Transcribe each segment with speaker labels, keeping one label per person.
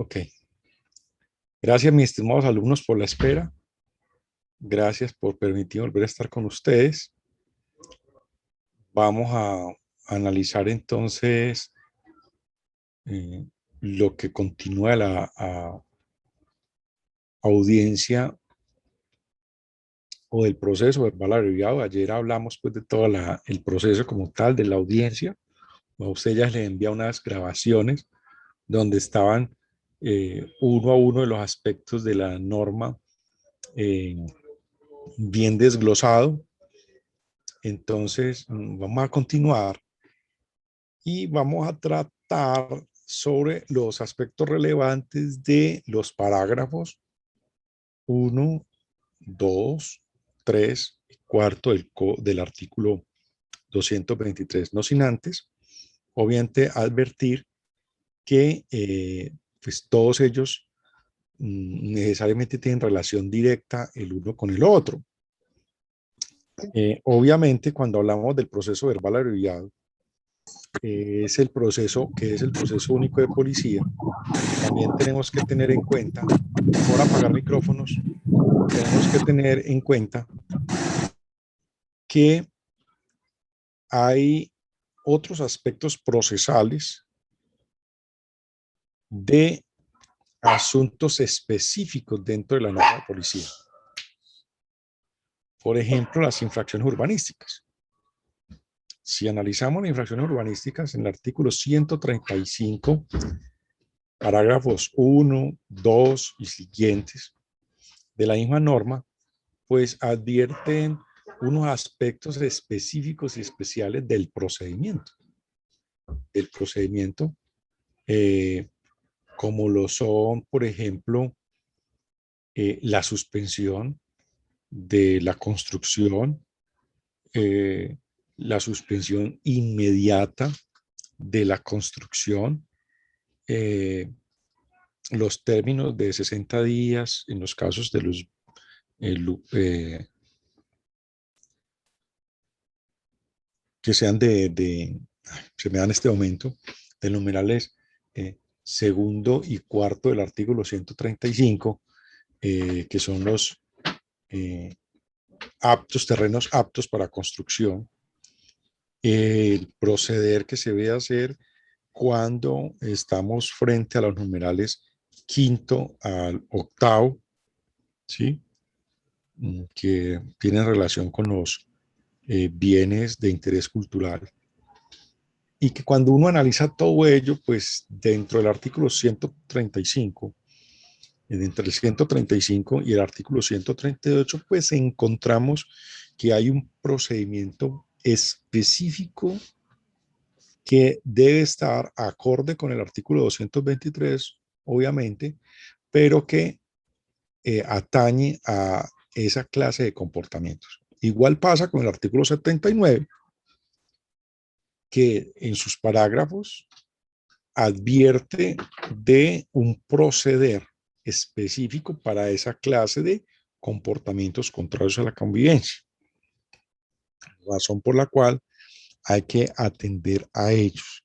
Speaker 1: Ok. Gracias, mis estimados alumnos, por la espera. Gracias por permitirme volver a estar con ustedes. Vamos a analizar entonces lo que continúa la audiencia o del proceso verbal abreviado. Ayer hablamos pues de todo el proceso como tal de la audiencia. A usted ya les envía unas grabaciones donde estaban uno a uno de los aspectos de la norma bien desglosado. Entonces, vamos a continuar y vamos a tratar sobre los aspectos relevantes de los parágrafos 1, 2, 3 y cuarto del artículo 223. No sin antes, obviamente, advertir que pues todos ellos necesariamente tienen relación directa el uno con el otro. Obviamente, cuando hablamos del proceso verbal abreviado, es el proceso único de policía. También tenemos que tener en cuenta, por apagar micrófonos, tenemos que tener en cuenta que hay otros aspectos procesales de asuntos específicos dentro de la norma de policía. Por ejemplo, las infracciones urbanísticas. Si analizamos las infracciones urbanísticas en el artículo 135, parágrafos 1, 2 y siguientes de la misma norma, pues advierten unos aspectos específicos y especiales del procedimiento. Como lo son, por ejemplo, la suspensión de la construcción, la suspensión inmediata de la construcción, los términos de 60 días en los casos de los que sean se me da en este momento, de numerales segundo y cuarto del artículo 135, que son los terrenos aptos para construcción, el proceder que se debe hacer cuando estamos frente a los numerales quinto al octavo, ¿sí? Que tienen relación con los bienes de interés cultural. Y que cuando uno analiza todo ello, pues dentro del artículo 135, entre el 135 y el artículo 138, pues encontramos que hay un procedimiento específico que debe estar acorde con el artículo 223, obviamente, pero que atañe a esa clase de comportamientos. Igual pasa con el artículo 79, que en sus parágrafos advierte de un proceder específico para esa clase de comportamientos contrarios a la convivencia, razón por la cual hay que atender a ellos.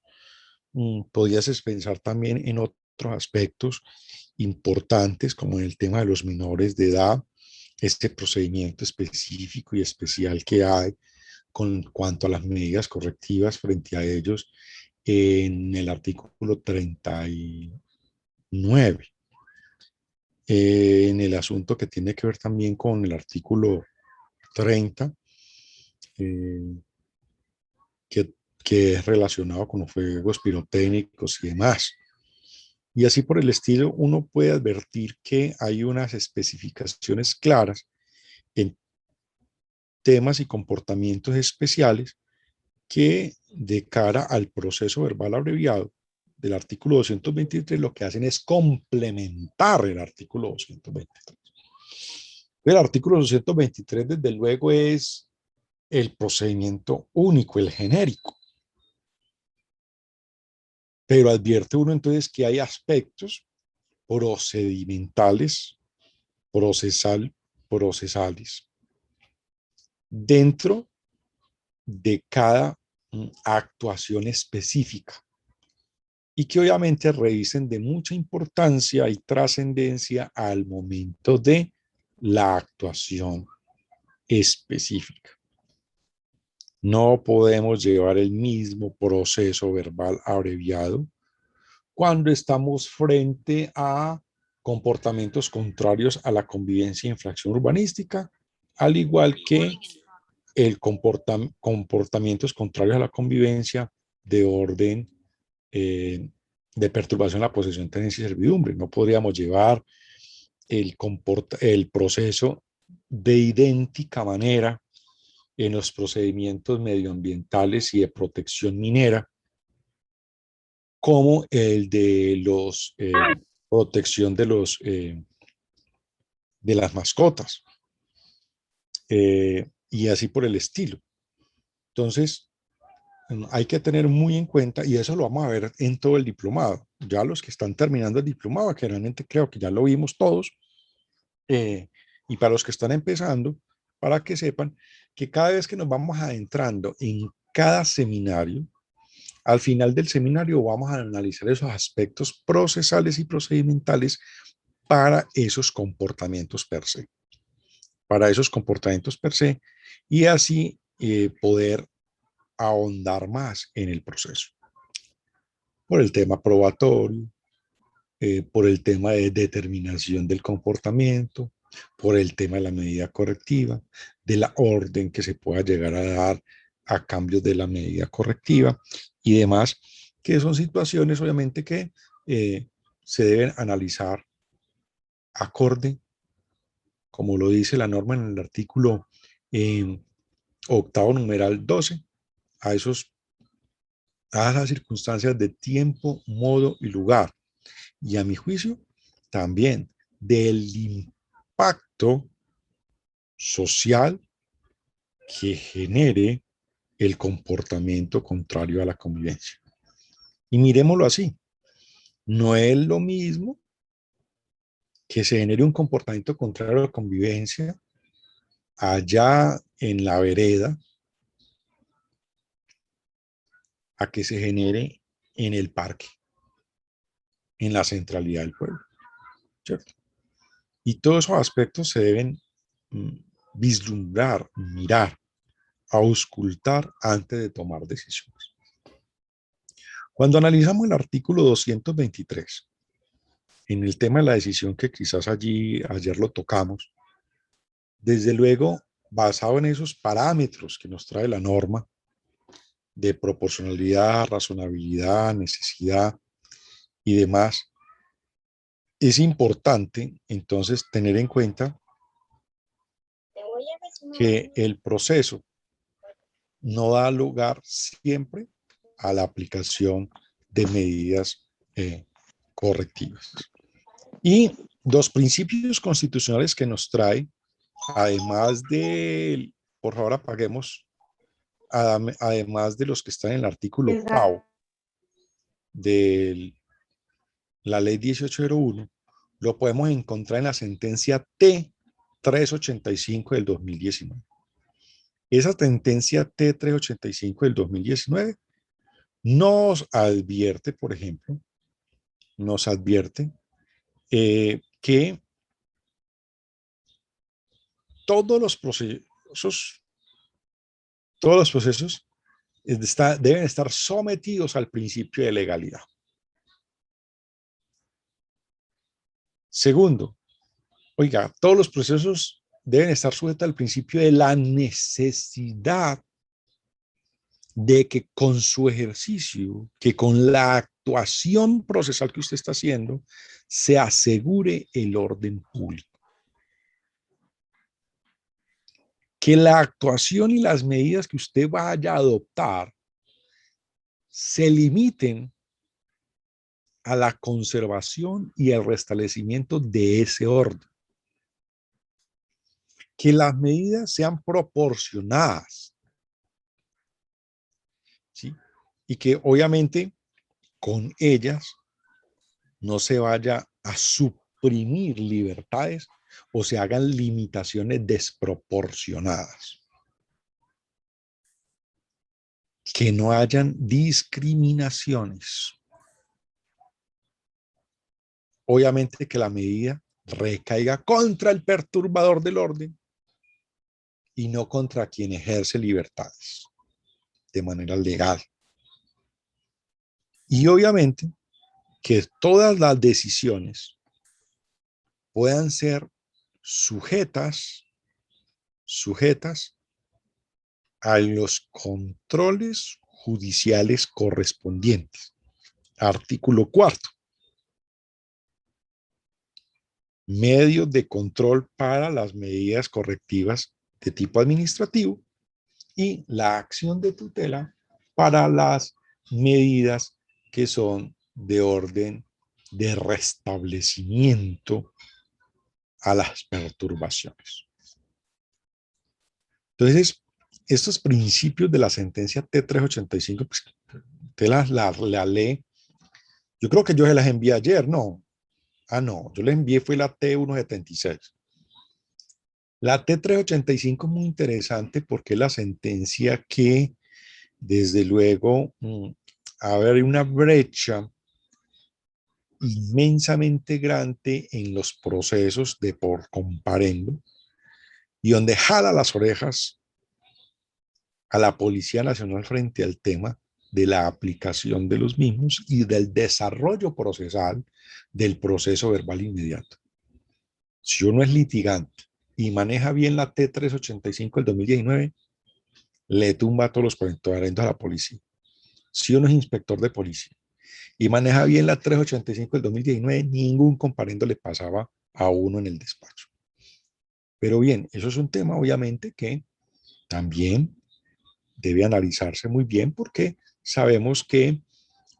Speaker 1: Podrías pensar también en otros aspectos importantes, como en el tema de los menores de edad, este procedimiento específico y especial que hay con cuanto a las medidas correctivas frente a ellos en el artículo 39. En el asunto que tiene que ver también con el artículo 30, que, que es relacionado con los fuegos pirotécnicos y demás. Y así por el estilo, uno puede advertir que hay unas especificaciones claras en temas y comportamientos especiales que de cara al proceso verbal abreviado del artículo 223 lo que hacen es complementar el artículo 223. El artículo 223 desde luego es el procedimiento único, el genérico. Pero advierte uno entonces que hay aspectos procedimentales, procesales, dentro de cada actuación específica y que obviamente revisen de mucha importancia y trascendencia al momento de la actuación específica. No podemos llevar el mismo proceso verbal abreviado cuando estamos frente a comportamientos contrarios a la convivencia e infracción urbanística, al igual que el comportamientos contrarios a la convivencia de orden de perturbación a la posesión, tenencia y servidumbre. No podríamos llevar el proceso de idéntica manera en los procedimientos medioambientales y de protección minera como el de los protección de las mascotas y así por el estilo. Entonces, hay que tener muy en cuenta, y eso lo vamos a ver en todo el diplomado. Ya los que están terminando el diplomado, que realmente creo que ya lo vimos todos, y para los que están empezando, para que sepan que cada vez que nos vamos adentrando en cada seminario, al final del seminario vamos a analizar esos aspectos procesales y procedimentales para esos comportamientos per se. Para esos comportamientos per se, y así poder ahondar más en el proceso. Por el tema probatorio, por el tema de determinación del comportamiento, por el tema de la medida correctiva, de la orden que se pueda llegar a dar a cambio de la medida correctiva y demás, que son situaciones obviamente que se deben analizar acorde, como lo dice la norma en el artículo octavo numeral 12, a esas circunstancias de tiempo, modo y lugar. Y a mi juicio, también del impacto social que genere el comportamiento contrario a la convivencia. Y miremoslo así, no es lo mismo que se genere un comportamiento contrario a la convivencia allá en la vereda a que se genere en el parque, en la centralidad del pueblo, ¿cierto? Y todos esos aspectos se deben vislumbrar, mirar, auscultar antes de tomar decisiones. Cuando analizamos el artículo 223, en el tema de la decisión que quizás ayer lo tocamos, desde luego, basado en esos parámetros que nos trae la norma de proporcionalidad, razonabilidad, necesidad y demás, es importante entonces tener en cuenta que el proceso no da lugar siempre a la aplicación de medidas correctivas. Y dos principios constitucionales que nos trae, además de, por favor apaguemos, además de los que están en el artículo octavo de la ley 1801, lo podemos encontrar en la sentencia T385 del 2019. Esa sentencia T385 del 2019 nos advierte, por ejemplo, nos advierte que todos los procesos deben estar sometidos al principio de legalidad. Segundo, oiga, todos los procesos deben estar sujetos al principio de la necesidad de que con su ejercicio, que con la actuación procesal que usted está haciendo, se asegure el orden público. Que la actuación y las medidas que usted vaya a adoptar se limiten a la conservación y el restablecimiento de ese orden. Que las medidas sean proporcionadas, ¿sí? Y que obviamente con ellas no se vaya a suprimir libertades o se hagan limitaciones desproporcionadas. Que no hayan discriminaciones. obviamente que la medida recaiga contra el perturbador del orden y no contra quien ejerce libertades de manera legal. Y obviamente que todas las decisiones puedan ser sujetas a los controles judiciales correspondientes. Artículo 4. Medios de control para las medidas correctivas de tipo administrativo y la acción de tutela para las medidas que son de orden de restablecimiento a las perturbaciones. Entonces, estos principios de la sentencia T385, pues, usted la lee. Yo creo que yo se las envié ayer, ¿no? No, yo les envié fue la T176. La T385 es muy interesante porque es la sentencia que, desde luego, abre una brecha inmensamente grande en los procesos de por comparendo y donde jala las orejas a la Policía Nacional frente al tema de la aplicación de los mismos y del desarrollo procesal del proceso verbal inmediato. Si uno es litigante y maneja bien la T385 del 2019, le tumba todos los comparendos a la policía. Si uno es inspector de policía y maneja bien la 385 del 2019, ningún comparendo le pasaba a uno en el despacho. Pero bien, eso es un tema obviamente que también debe analizarse muy bien porque sabemos que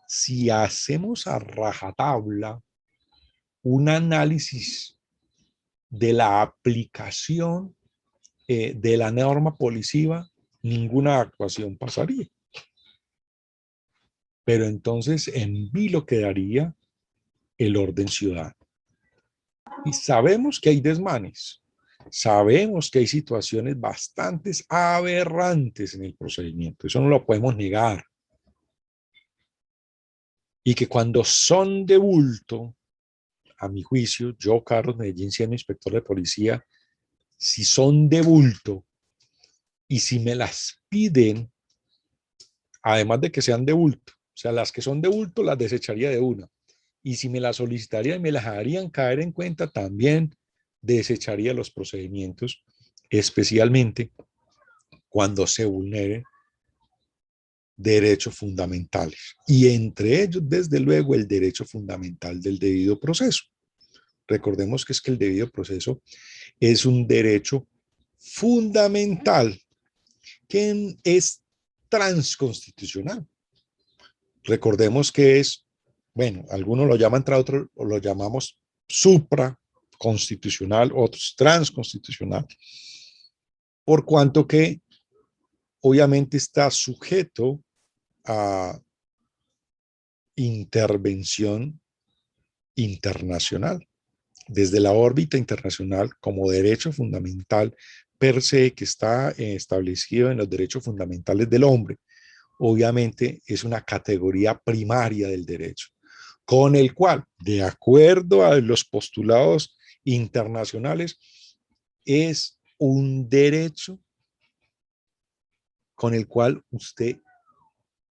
Speaker 1: si hacemos a rajatabla un análisis de la aplicación de la norma policiva, ninguna actuación pasaría. Pero entonces en vilo quedaría el orden ciudadano. Y sabemos que hay desmanes, sabemos que hay situaciones bastante aberrantes en el procedimiento, eso no lo podemos negar. Y que cuando son de bulto, a mi juicio, yo, Carlos Medellín, siendo inspector de policía, si son de bulto y si me las piden, además de que sean de bulto, o sea, las que son de bulto las desecharía de una. Y si me las solicitarían y me las harían caer en cuenta, también desecharía los procedimientos, especialmente cuando se vulneren derechos fundamentales. Y entre ellos, desde luego, el derecho fundamental del debido proceso. Recordemos que es que el debido proceso es un derecho fundamental que es transconstitucional. Recordemos que es, bueno, algunos lo llaman otros lo llamamos supraconstitucional, otros transconstitucional, por cuanto que obviamente está sujeto a intervención internacional, desde la órbita internacional como derecho fundamental per se que está establecido en los derechos fundamentales del hombre. Obviamente es una categoría primaria del derecho, con el cual, de acuerdo a los postulados internacionales, es un derecho con el cual usted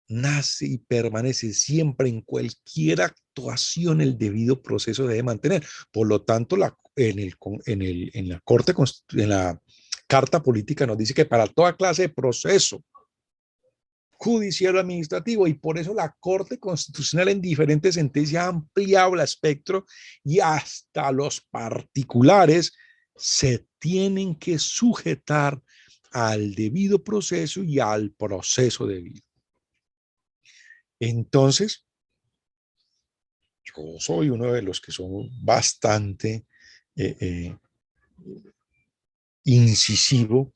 Speaker 1: nace y permanece siempre en cualquier actuación, el debido proceso debe mantener. Por lo tanto, en la Corte, en la Carta Política nos dice que para toda clase de proceso judicial o administrativo, y por eso la Corte Constitucional en diferentes sentencias ha ampliado el espectro y hasta los particulares se tienen que sujetar al debido proceso y al proceso debido. Entonces, yo soy uno de los que son bastante incisivo,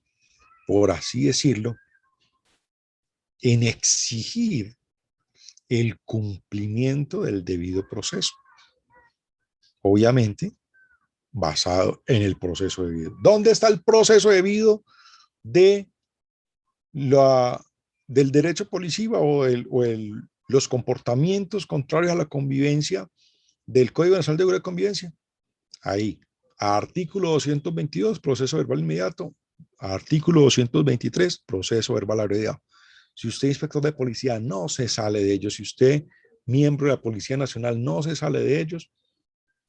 Speaker 1: por así decirlo, en exigir el cumplimiento del debido proceso. Obviamente, basado en el proceso debido. ¿Dónde está el proceso debido de del derecho policivo los comportamientos contrarios a la convivencia del Código Nacional de Seguridad y Convivencia. Ahí. Artículo 222, proceso verbal inmediato. Artículo 223, proceso verbal abreviado. Si usted, inspector de policía, no se sale de ellos, si usted, miembro de la Policía Nacional, no se sale de ellos,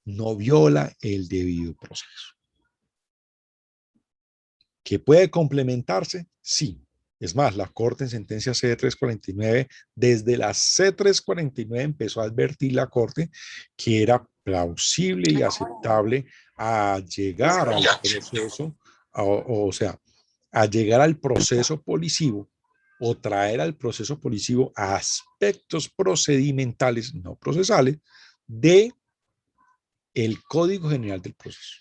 Speaker 1: no viola el debido proceso. ¿Que puede complementarse? Sí. Es más, la Corte en sentencia C349, desde la C349 empezó a advertir la Corte que era plausible y aceptable a llegar al proceso, o sea, a llegar al proceso policivo o traer al proceso policivo aspectos procedimentales, no procesales, de el Código General del Proceso,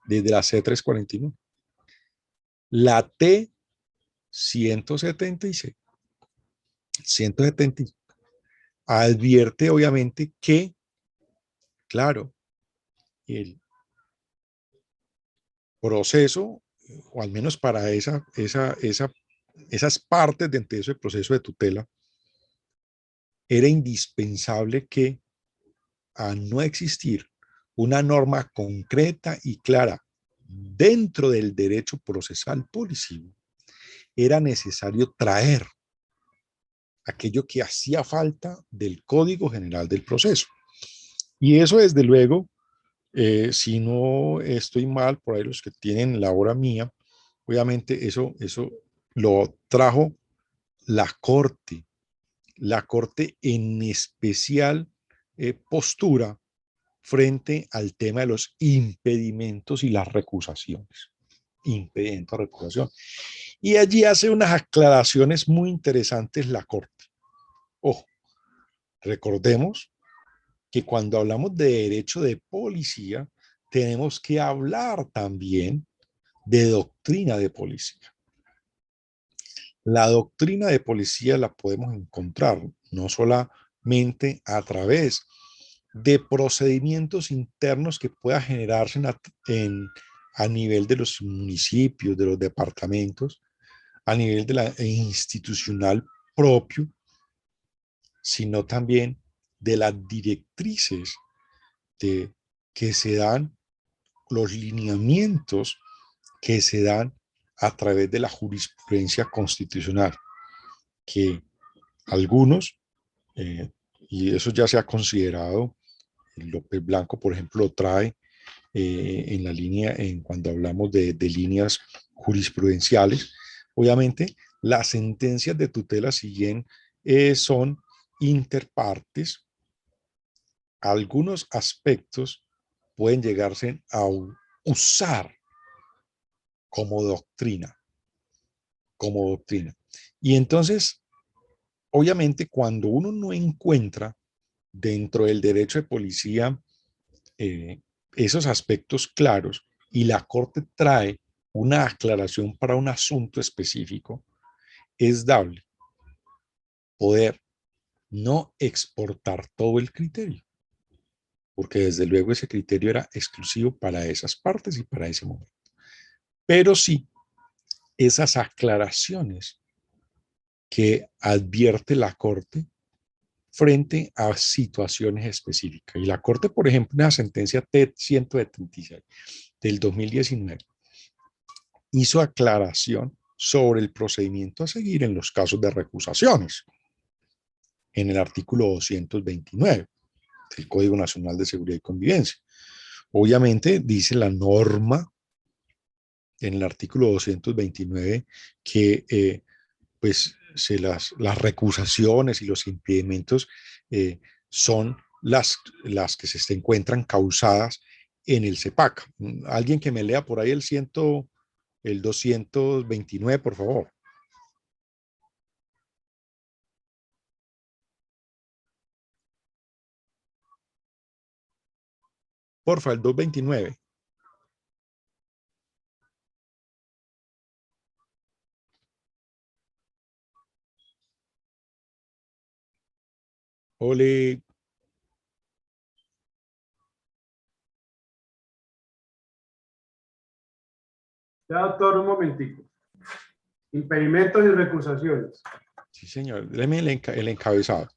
Speaker 1: desde la C349. La T176, 170, advierte obviamente que, claro, el proceso, o al menos para esas partes dentro de ese proceso de tutela, era indispensable que, a no existir una norma concreta y clara dentro del derecho procesal policivo, era necesario traer aquello que hacía falta del Código General del Proceso. Y eso, desde luego, si no estoy mal, por ahí los que tienen la hora mía, obviamente eso lo trajo la Corte en especial postura frente al tema de los impedimentos y las recusaciones. Impedimento, recusación. Y allí hace unas aclaraciones muy interesantes la Corte. Ojo, recordemos que cuando hablamos de derecho de policía, tenemos que hablar también de doctrina de policía. La doctrina de policía la podemos encontrar no solamente a través de procedimientos internos que pueda generarse a nivel de los municipios, de los departamentos, a nivel de la institucional propio, sino también de las directrices que se dan, los lineamientos que se dan a través de la jurisprudencia constitucional, que algunos, y eso ya se ha considerado, López Blanco, por ejemplo, lo trae en la línea, cuando hablamos de líneas jurisprudenciales. Obviamente, las sentencias de tutela, si bien son interpartes, algunos aspectos pueden llegarse a usar como doctrina, como doctrina. Y entonces, obviamente, cuando uno no encuentra dentro del derecho de policía eh, esos aspectos claros y la Corte trae una aclaración para un asunto específico, es dable poder no exportar todo el criterio, porque desde luego ese criterio era exclusivo para esas partes y para ese momento. Pero sí, esas aclaraciones que advierte la Corte frente a situaciones específicas. Y la Corte, por ejemplo, en la sentencia T176 del 2019, hizo aclaración sobre el procedimiento a seguir en los casos de recusaciones, en el artículo 229 del Código Nacional de Seguridad y Convivencia. Obviamente dice la norma en el artículo 229 que pues las recusaciones y los impedimentos son las que se encuentran causadas en el CEPAC. Alguien que me lea por ahí el 229, por favor. Porfa, el 229. Ole.
Speaker 2: Ya, doctor, un momentico. Impedimentos y recusaciones.
Speaker 1: Sí, señor. Déjeme el encabezado.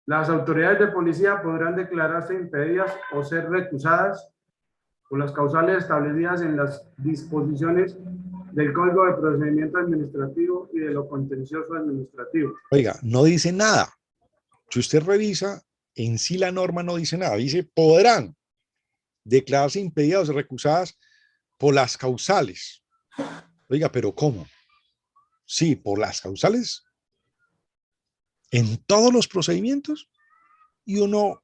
Speaker 2: Las autoridades de policía podrán declararse impedidas o ser recusadas por las causales establecidas en las disposiciones del Código de Procedimiento Administrativo y de lo Contencioso Administrativo.
Speaker 1: Oiga, no dice nada. Si usted revisa, en sí la norma no dice nada. Dice, podrán declararse impedidas o recusadas por las causales. Oiga, pero ¿cómo? Sí, por las causales en todos los procedimientos. Y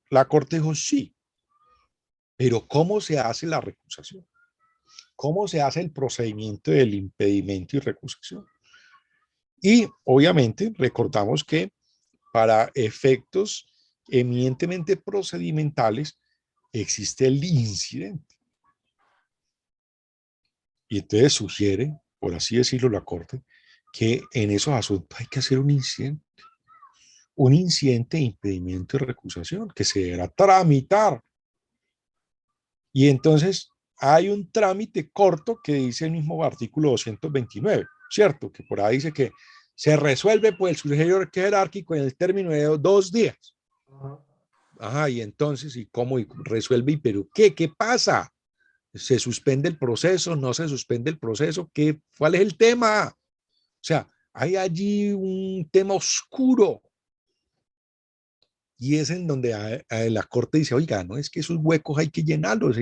Speaker 1: la Corte dijo sí. Pero ¿cómo se hace la recusación? ¿Cómo se hace el procedimiento del impedimento y recusación? Y obviamente recordamos que para efectos eminentemente procedimentales existe el incidente. Y entonces sugiere, por así decirlo, la Corte, que en esos asuntos hay que hacer un incidente de impedimento y recusación que se deberá tramitar. Y entonces hay un trámite corto que dice el mismo artículo 229, ¿cierto? Que por ahí dice que se resuelve por el superior jerárquico en el término de 2 días. Ajá, y entonces, ¿y cómo resuelve? ¿Y pero qué? ¿Qué pasa? ¿Se suspende el proceso? ¿No se suspende el proceso? ¿Cuál es el tema? O sea, hay allí un tema oscuro. Y es en donde la Corte dice, oiga, no es que esos huecos hay que llenarlos.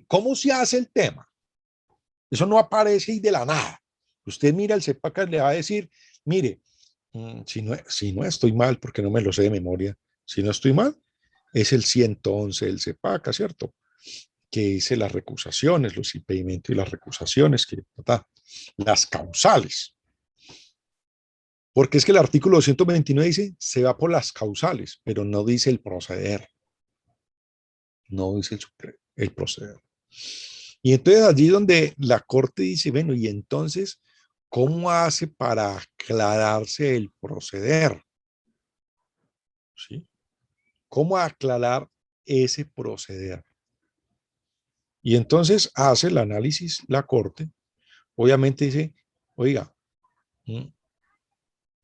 Speaker 1: ¿Cómo se hace el tema? Eso no aparece y de la nada. Usted mira el CEPACA y le va a decir, mire, si no estoy mal, porque no me lo sé de memoria, si no estoy mal, es el 111 del CEPACA, ¿cierto? Que dice las recusaciones, los impedimentos y las recusaciones, las causales. Porque es que el artículo 229 dice, se va por las causales, pero no dice el proceder. No dice el proceder. Y entonces allí donde la Corte dice, bueno, y entonces, ¿cómo hace para aclararse el proceder? ¿Sí? ¿Cómo aclarar ese proceder? Y entonces hace el análisis la Corte, obviamente dice, oiga,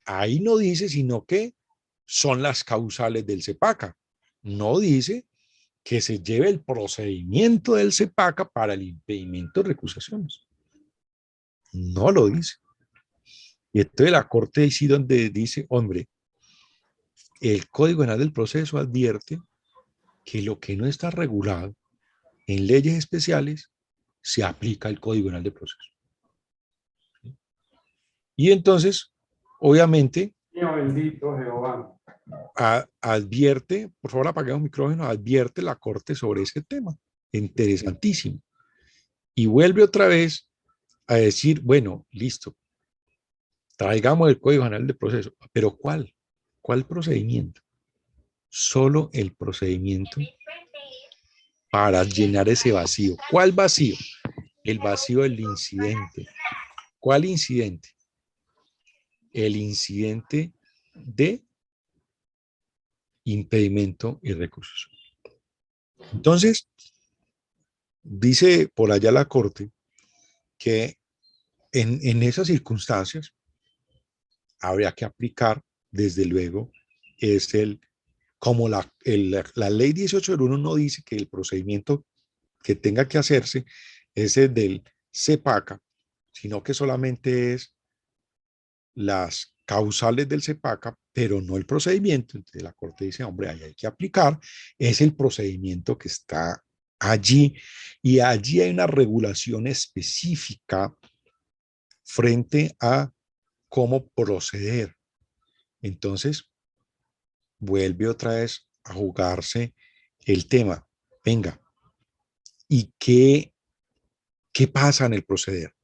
Speaker 1: ahí no dice sino que son las causales del CEPACA. No dice que se lleve el procedimiento del CEPACA para el impedimento de recusaciones. No lo dice. Y entonces la Corte dice donde dice, hombre, el Código Penal del Proceso advierte que lo que no está regulado en leyes especiales se aplica al Código Penal del Proceso. Y entonces, obviamente,
Speaker 2: Mío bendito Jehová.
Speaker 1: Advierte, por favor apaguemos micrófono, advierte la Corte sobre ese tema. Interesantísimo. Y vuelve otra vez a decir, bueno, listo, traigamos el Código Penal del Proceso. ¿Pero cuál? ¿Cuál procedimiento? Solo el procedimiento para llenar ese vacío. ¿Cuál vacío? El vacío del incidente. ¿Cuál incidente? El incidente de impedimento y recursos. Entonces, dice por allá la Corte que en esas circunstancias habría que aplicar, desde luego, como la ley 1801 no dice que el procedimiento que tenga que hacerse es el del CEPACA, sino que solamente es las causales del CEPACA, pero no el procedimiento. Entonces la Corte dice, hombre, ahí hay que aplicar, es el procedimiento que está allí, y allí hay una regulación específica frente a cómo proceder. Entonces, vuelve otra vez a jugarse el tema. Venga, ¿y qué pasa en el proceder?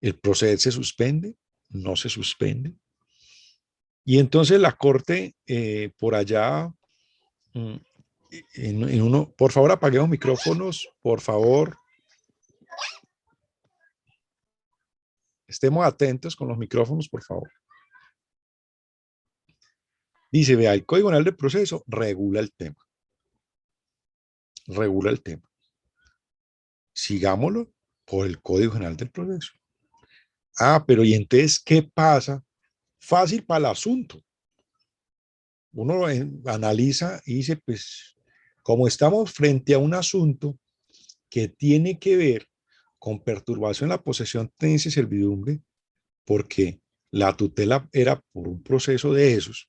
Speaker 1: ¿El proceder se suspende? ¿No se suspende? Y entonces la Corte, por allá, por favor, apaguemos micrófonos, por favor. Estemos atentos con los micrófonos, por favor. Dice, vea, el Código Penal del Proceso regula el tema. Regula el tema. Sigámoslo por el Código Penal del Proceso. Ah, pero ¿y entonces qué pasa? Fácil para el asunto. uno analiza y dice, pues, como estamos frente a un asunto que tiene que ver con perturbación en la posesión, tenencia y servidumbre, porque la tutela era por un proceso de esos,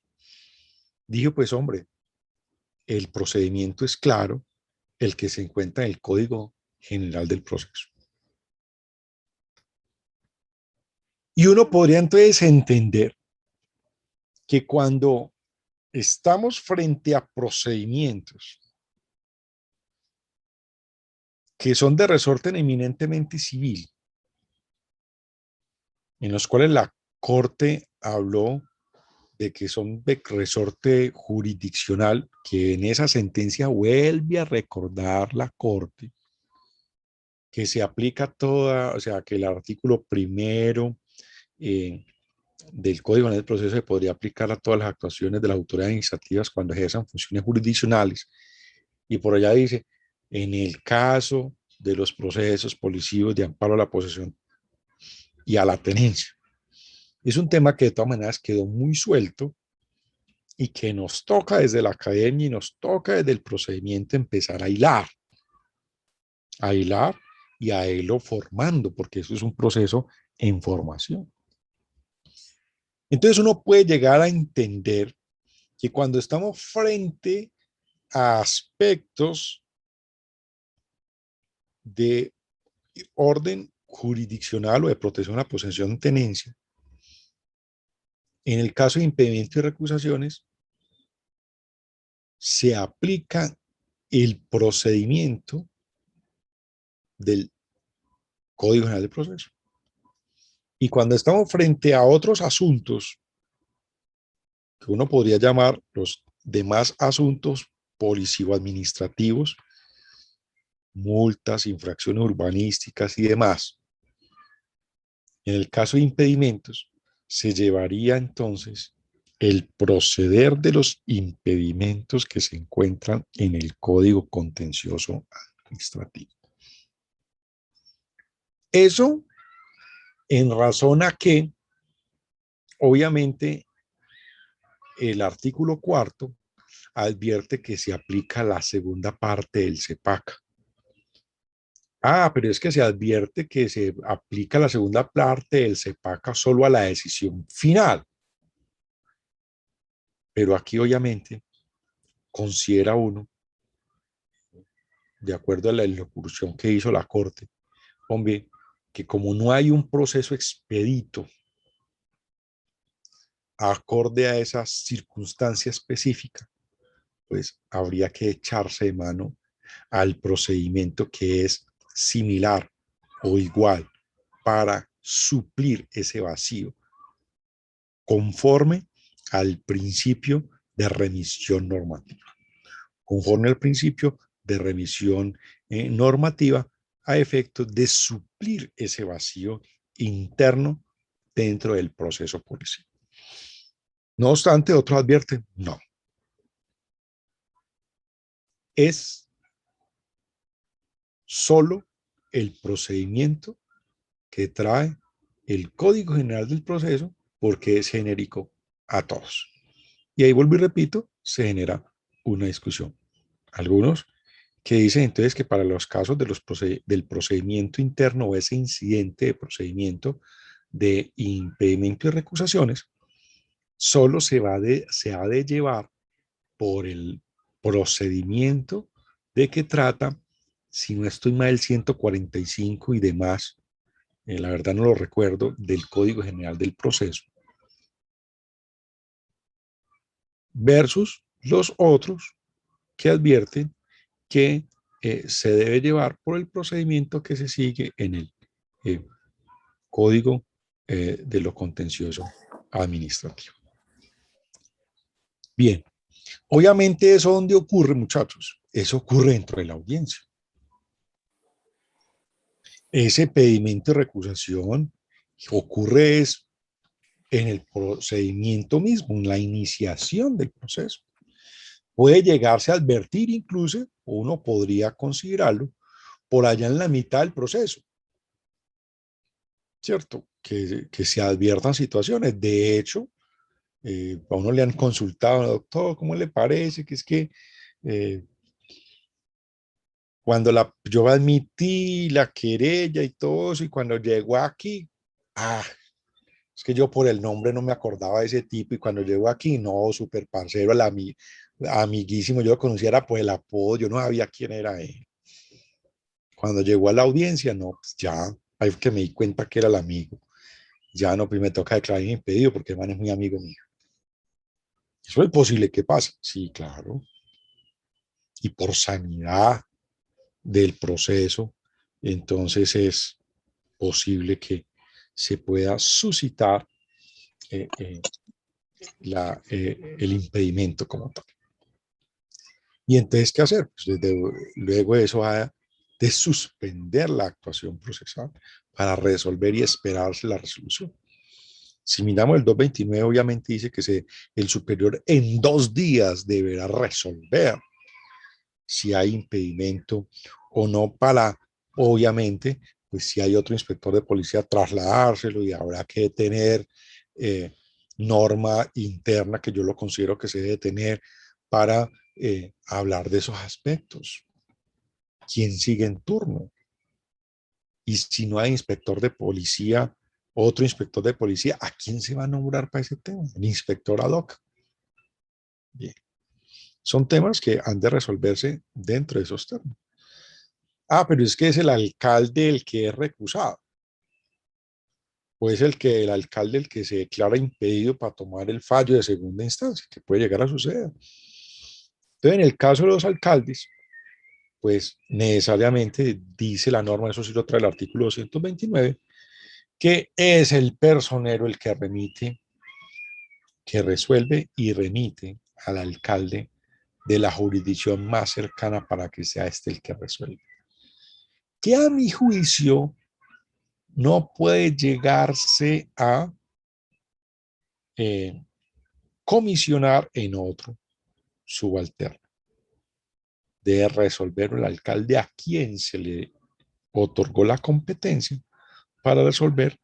Speaker 1: dije, pues, hombre, el procedimiento es claro, el que se encuentra en el Código General del Proceso. Y uno podría entonces entender que cuando estamos frente a procedimientos que son de resorte eminentemente civil, en los cuales la Corte habló de que son de resorte jurisdiccional, que en esa sentencia vuelve a recordar la Corte que se aplica toda, o sea, que el artículo primero del Código General del Proceso se podría aplicar a todas las actuaciones de las autoridades administrativas cuando ejerzan funciones jurisdiccionales. Y por allá dice, en el caso de los procesos policivos de amparo a la posesión y a la tenencia. Es un tema que de todas maneras quedó muy suelto y que nos toca desde la academia y nos toca desde el procedimiento empezar a hilar y a irlo formando, porque eso es un proceso en formación. Entonces uno puede llegar a entender que cuando estamos frente a aspectos de orden jurisdiccional o de protección a la posesión de tenencia, en el caso de impedimento y recusaciones, se aplica el procedimiento del Código General de Proceso. Y cuando estamos frente a otros asuntos que uno podría llamar los demás asuntos político-administrativos, multas, infracciones urbanísticas y demás, en el caso de impedimentos, se llevaría entonces el proceder de los impedimentos que se encuentran en el Código Contencioso Administrativo. Eso en razón a que, obviamente, el artículo cuarto advierte que se aplica la segunda parte del CEPAC. Ah, pero es que se advierte que se aplica la segunda parte del CEPAC solo a la decisión final. Pero aquí, obviamente, considera uno, de acuerdo a la elocución que hizo la Corte, hombre, que como no hay un proceso expedito acorde a esa circunstancia específica, pues habría que echarse de mano al procedimiento que es similar o igual para suplir ese vacío conforme al principio de remisión normativa. Conforme al principio de remisión normativa a efectos de suplir ese vacío interno dentro del proceso policial. No obstante, otros advierten, no. Es solo el procedimiento que trae el Código General del Proceso porque es genérico a todos. Y ahí vuelvo y repito, se genera una discusión. Algunos que dicen entonces que para los casos de del procedimiento interno o ese incidente de procedimiento de impedimento y recusaciones, solo se ha de llevar por el procedimiento de que trata, si no estoy mal, el 145 y demás, la verdad no lo recuerdo, del Código General del Proceso, versus los otros que advierten que se debe llevar por el procedimiento que se sigue en el Código de lo Contencioso Administrativo. Bien, obviamente eso donde ocurre, muchachos, eso ocurre dentro de la audiencia. Ese pedimento de recusación ocurre es en el procedimiento mismo, en la iniciación del proceso. Puede llegarse a advertir incluso, o uno podría considerarlo, por allá en la mitad del proceso, ¿cierto? Que se adviertan situaciones. De hecho, A uno le han consultado, doctor, ¿cómo le parece? Que es que eh, cuando yo admití la querella y todo eso, y cuando llegó aquí, es que yo por el nombre no me acordaba de ese tipo, y cuando llegó aquí, no, súper parcero, amiguísimo, yo lo conocía era por el apodo, yo no sabía quién era él. Cuando llegó a la audiencia, no, pues ya, ahí fue que me di cuenta que era el amigo. Ya no, pues me toca declarar impedido porque el man es muy amigo mío. Eso es posible que pase, sí, claro. Y por sanidad del proceso, entonces es posible que se pueda suscitar eh, eh, el impedimento como tal. Y entonces, ¿qué hacer? Pues luego de eso va de suspender la actuación procesal para resolver y esperarse la resolución. Si miramos el 229, obviamente dice que el superior en 2 días deberá resolver si hay impedimento o no para, obviamente, pues si hay otro inspector de policía, trasladárselo, y habrá que tener eh, norma interna que yo lo considero que se debe tener para hablar de esos aspectos. ¿Quién sigue en turno? Y si no hay inspector de policía, otro inspector de policía, ¿a quién se va a nombrar para ese tema? El inspector ad hoc. Bien. Son temas que han de resolverse dentro de esos términos. Pero es que es el alcalde el que es recusado. O es el alcalde el que se declara impedido para tomar el fallo de segunda instancia, que puede llegar a suceder. Entonces, en el caso de los alcaldes, pues necesariamente dice la norma, eso sí lo trae el artículo 229, que es el personero el que remite, que resuelve y remite al alcalde de la jurisdicción más cercana para que sea este el que resuelve. Que a mi juicio no puede llegarse a eh, comisionar en otro subalterno. Debe resolver el alcalde a quien se le otorgó la competencia para resolver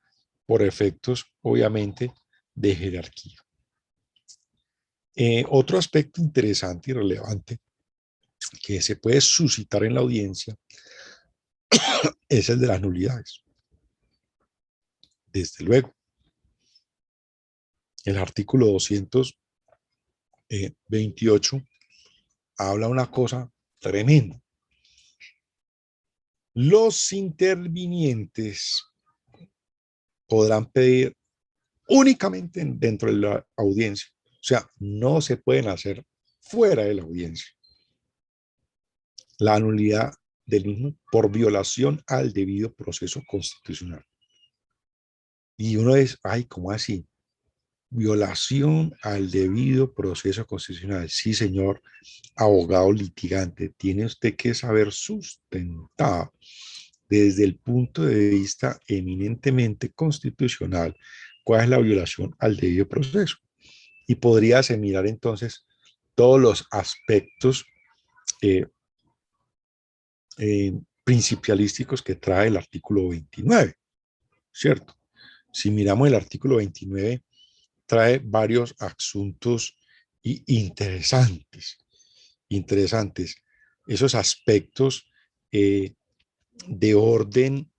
Speaker 1: por efectos, obviamente, de jerarquía. Otro aspecto interesante y relevante que se puede suscitar en la audiencia es el de las nulidades. Desde luego, el artículo 228 habla una cosa tremenda. Los intervinientes podrán pedir únicamente dentro de la audiencia. O sea, no se pueden hacer fuera de la audiencia. La nulidad del mismo por violación al debido proceso constitucional. Y uno es, ¿cómo así? Violación al debido proceso constitucional. Sí, señor abogado litigante, tiene usted que saber sustentar desde el punto de vista eminentemente constitucional cuál es la violación al debido proceso. Y podría mirar entonces todos los aspectos eh, principialísticos que trae el artículo 29, ¿cierto? Si miramos el artículo 29, trae varios asuntos interesantes. Esos aspectos de orden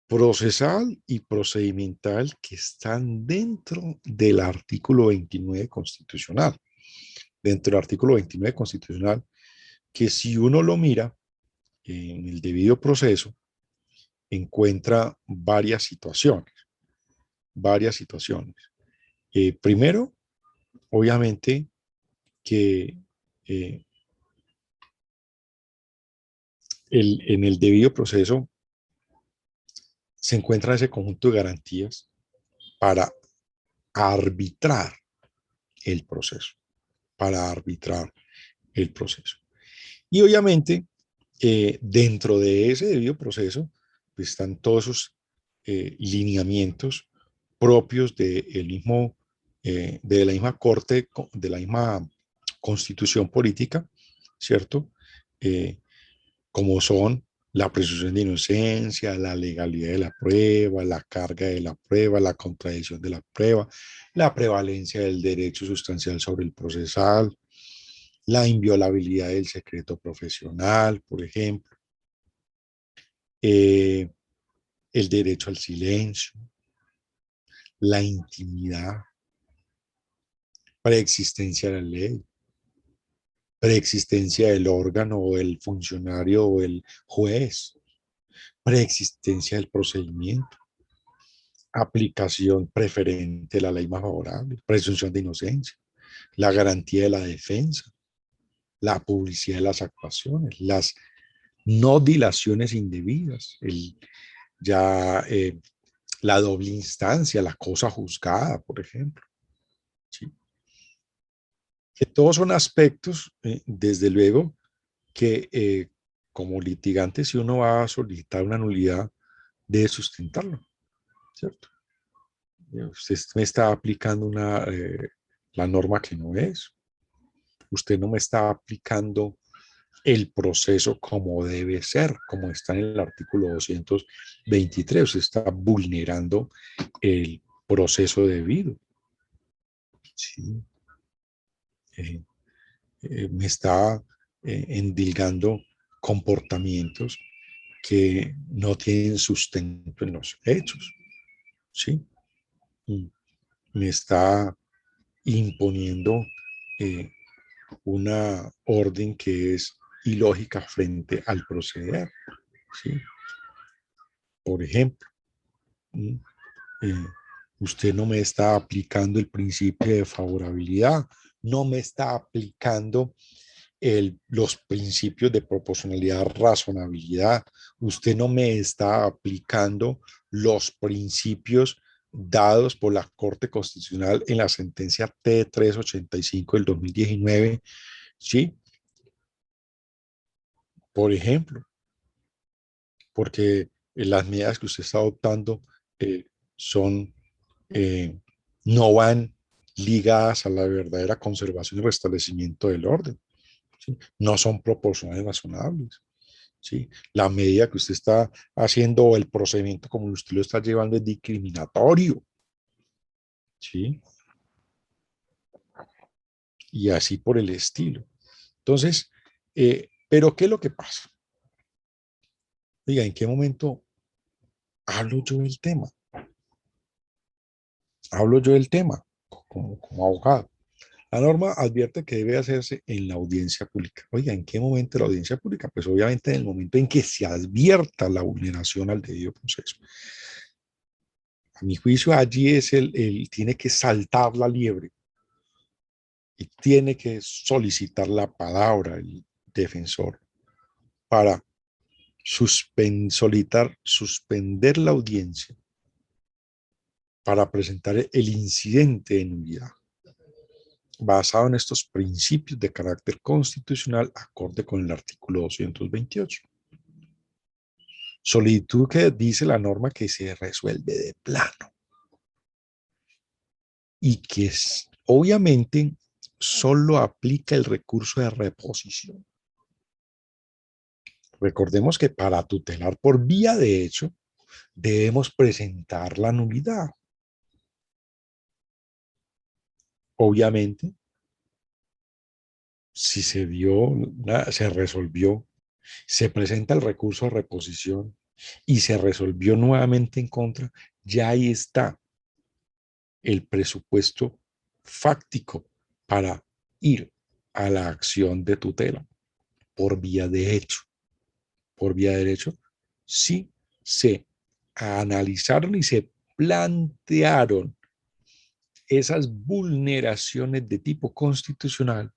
Speaker 1: procesal y procedimental que están dentro del artículo 29 constitucional. Dentro del artículo 29 constitucional, que si uno lo mira en el debido proceso, encuentra varias situaciones. Primero, obviamente, que en el debido proceso se encuentra ese conjunto de garantías para arbitrar el proceso, para arbitrar el proceso. Y obviamente, dentro de ese debido proceso, pues están todos esos lineamientos propios de la misma corte, de la misma constitución política, ¿cierto? Como son la presunción de inocencia, la legalidad de la prueba, la carga de la prueba, la contradicción de la prueba, la prevalencia del derecho sustancial sobre el procesal, la inviolabilidad del secreto profesional, por ejemplo, eh, el derecho al silencio, la intimidad, preexistencia de la ley, preexistencia del órgano o el funcionario o el juez, preexistencia del procedimiento, aplicación preferente de la ley más favorable, presunción de inocencia, la garantía de la defensa, la publicidad de las actuaciones, las no dilaciones indebidas, ya la doble instancia, la cosa juzgada, por ejemplo. ¿Sí? Que todos son aspectos, desde luego, que como litigante, si uno va a solicitar una nulidad, debe sustentarlo, ¿cierto? Usted me está aplicando la norma que no es. Usted no me está aplicando el proceso como debe ser, como está en el artículo 223. Usted está vulnerando el proceso debido. Sí. Eh, Me está endilgando comportamientos que no tienen sustento en los hechos. ¿Sí? Y me está imponiendo eh, una orden que es ilógica frente al proceder. ¿Sí? Por ejemplo, eh, usted no me está aplicando el principio de favorabilidad, no me está aplicando los principios de proporcionalidad, razonabilidad, usted no me está aplicando los principios dados por la Corte Constitucional en la sentencia T385 del 2019, ¿sí? Por ejemplo, porque las medidas que usted está adoptando eh, son, eh, no van ligadas a la verdadera conservación y restablecimiento del orden, ¿sí? No son proporcionales razonables, ¿sí? La medida que usted está haciendo o el procedimiento como usted lo está llevando es discriminatorio, ¿sí? Y así por el estilo. Entonces, ¿pero qué es lo que pasa? Diga, ¿en qué momento hablo yo del tema? Hablo yo del tema como abogado. La norma advierte que debe hacerse en la audiencia pública. Oiga, ¿en qué momento la audiencia pública? Pues obviamente en el momento en que se advierta la vulneración al debido proceso. A mi juicio, allí es tiene que saltar la liebre y tiene que solicitar la palabra el defensor para suspender la audiencia para presentar el incidente de nulidad, basado en estos principios de carácter constitucional acorde con el artículo 228. Solicitud que dice la norma que se resuelve de plano y que obviamente solo aplica el recurso de reposición. Recordemos que para tutelar por vía de hecho debemos presentar la nulidad. Obviamente, si se resolvió, se presenta el recurso de reposición y se resolvió nuevamente en contra, ya ahí está el presupuesto fáctico para ir a la acción de tutela por vía de hecho. Por vía de derecho, sí se analizaron y se plantearon esas vulneraciones de tipo constitucional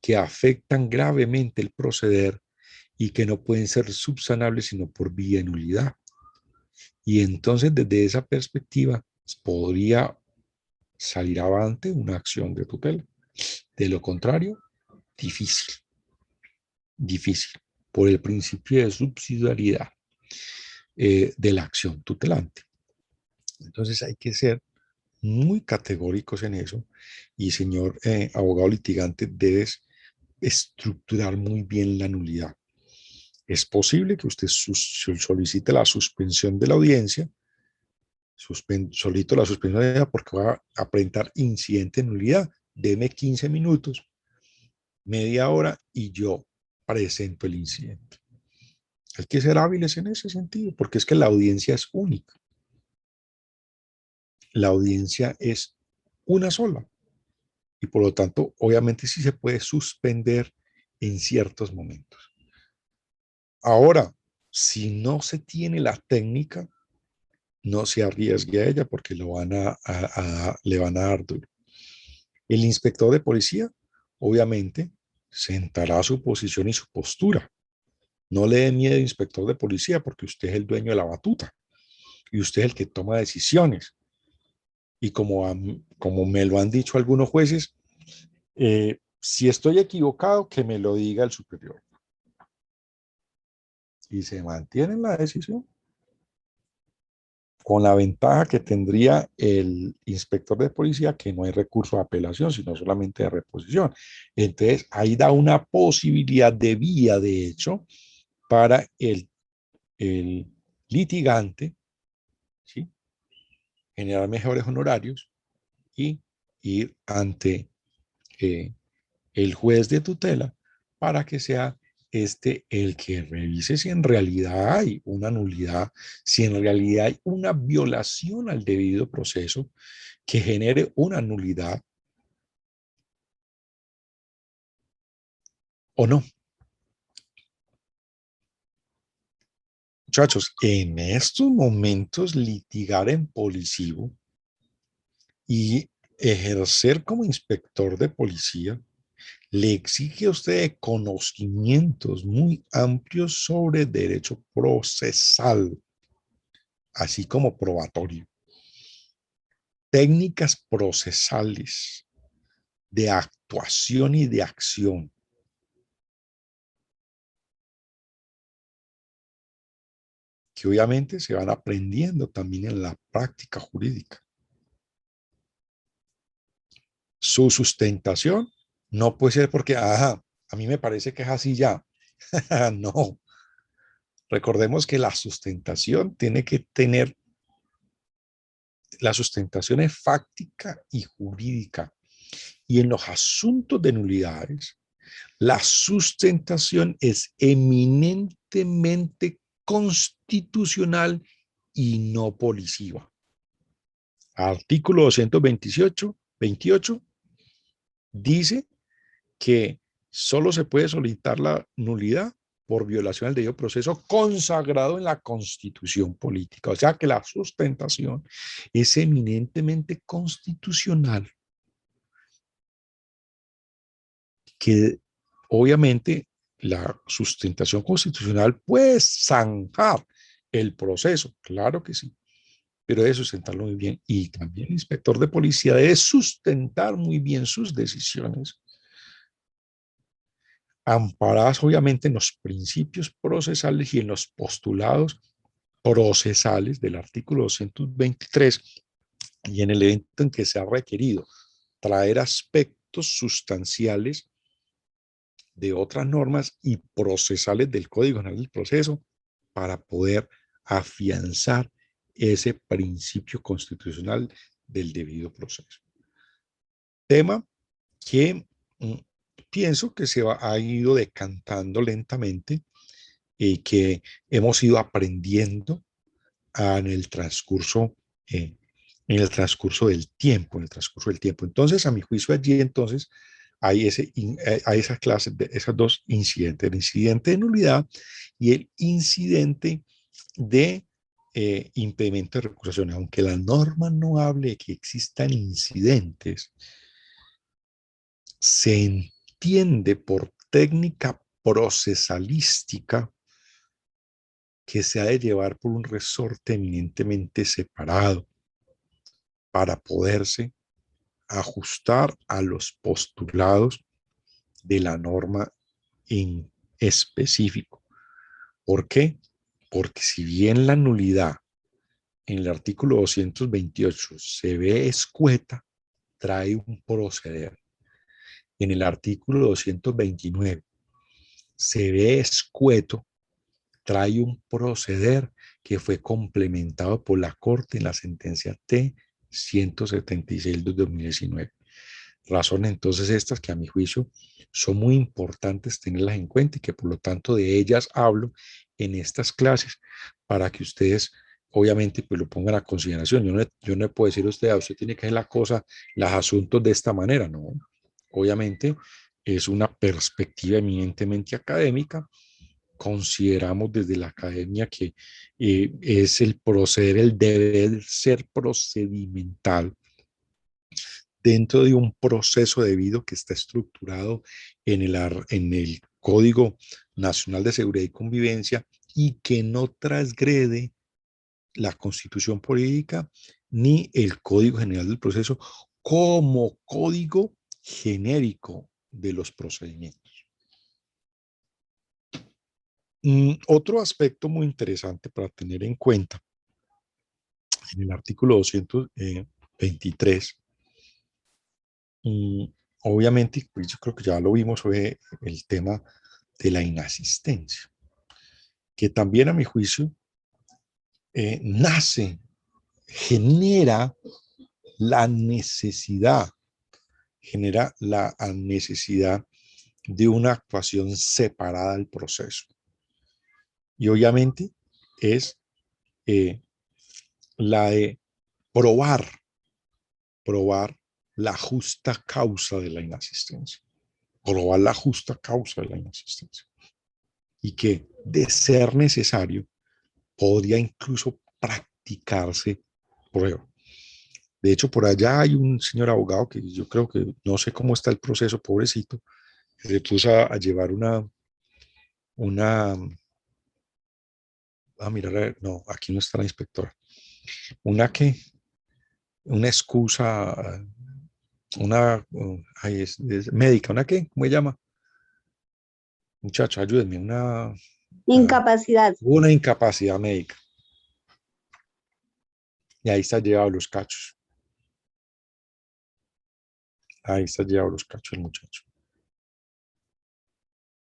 Speaker 1: que afectan gravemente el proceder y que no pueden ser subsanables sino por vía de nulidad. Y entonces desde esa perspectiva podría salir avante una acción de tutela. De lo contrario, difícil, difícil, por el principio de subsidiariedad de la acción tutelante. Entonces hay que ser muy categóricos en eso y señor abogado litigante, debes estructurar muy bien la nulidad. Es posible que usted solicite la suspensión de la audiencia, solicito la suspensión de la audiencia porque va a presentar incidente de nulidad. Deme 15 minutos, media hora y yo presento el incidente. Hay que ser hábiles en ese sentido, porque es que la audiencia es única. La audiencia es una sola y por lo tanto, obviamente sí se puede suspender en ciertos momentos. Ahora, si no se tiene la técnica, no se arriesgue a ella porque le van a dar duro. El inspector de policía, obviamente, sentará su posición y su postura. No le dé miedo, inspector de policía, porque usted es el dueño de la batuta y usted es el que toma decisiones. Y como me lo han dicho algunos jueces, si estoy equivocado, que me lo diga el superior. Y se mantiene en la decisión, con la ventaja que tendría el inspector de policía, que no hay recurso de apelación, sino solamente de reposición. Entonces, ahí da una posibilidad de vía, de hecho, para el litigante, ¿sí? Generar mejores honorarios y ir ante el juez de tutela para que sea el que revise si en realidad hay una nulidad, si en realidad hay una violación al debido proceso que genere una nulidad o no. Muchachos, en estos momentos litigar en policivo y ejercer como inspector de policía le exige a usted conocimientos muy amplios sobre derecho procesal, así como probatorio, técnicas procesales de actuación y de acción, que obviamente se van aprendiendo también en la práctica jurídica. Su sustentación no puede ser porque, ajá, a mí me parece que es así ya. No. Recordemos que la sustentación tiene que tener, la sustentación es fáctica y jurídica. Y en los asuntos de nulidades, la sustentación es eminentemente constitucional y no policiva. Artículo 228 dice que solo se puede solicitar la nulidad por violación del debido proceso consagrado en la Constitución política. O sea que la sustentación es eminentemente constitucional, que obviamente la sustentación constitucional puede zanjar el proceso, claro que sí, pero debe sustentarlo muy bien. Y también el inspector de policía debe sustentar muy bien sus decisiones, amparadas obviamente en los principios procesales y en los postulados procesales del artículo 223 y en el evento en que se ha requerido traer aspectos sustanciales de otras normas y procesales del Código General del Proceso para poder afianzar ese principio constitucional del debido proceso. Tema que pienso que ha ido decantando lentamente y que hemos ido aprendiendo en el transcurso del tiempo, Entonces, a mi juicio allí, entonces, hay esas clases, de esas dos incidentes, el incidente de nulidad y el incidente de impedimento de recusación. Aunque la norma no hable de que existan incidentes, se entiende por técnica procesalística que se ha de llevar por un resorte eminentemente separado para poderse ajustar a los postulados de la norma en específico. ¿Por qué? Porque si bien la nulidad en el artículo 228 se ve escueta, trae un proceder. En el artículo 229 se ve escueto, trae un proceder que fue complementado por la Corte en la sentencia T-176 de 2019. Razones entonces estas que a mi juicio son muy importantes tenerlas en cuenta y que por lo tanto de ellas hablo en estas clases para que ustedes obviamente pues lo pongan a consideración. Yo no puedo decir a usted, usted tiene que hacer la cosa, los asuntos de esta manera, no. Obviamente es una perspectiva eminentemente académica. Consideramos desde la academia que es el proceder, el deber ser procedimental dentro de un proceso debido que está estructurado en el Código Nacional de Seguridad y Convivencia y que no transgrede la Constitución Política ni el Código General del Proceso como código genérico de los procedimientos. Otro aspecto muy interesante para tener en cuenta en el artículo 223, obviamente, pues yo creo que ya lo vimos, fue el tema de la inasistencia, que también a mi juicio genera la necesidad de una actuación separada del proceso. Y obviamente es la de probar la justa causa de la inasistencia. Probar la justa causa de la inasistencia. Y que, de ser necesario, podría incluso practicarse prueba. De hecho, por allá hay un señor abogado que yo creo que, no sé cómo está el proceso, pobrecito, que se puso a llevar mirar, no, aquí no está la inspectora. Una excusa, es médica, ¿una qué? ¿Cómo se llama? Muchacho, ayúdenme,
Speaker 3: Incapacidad.
Speaker 1: Una incapacidad médica. Y ahí está llevado los cachos. Ahí está llevado los cachos el muchacho.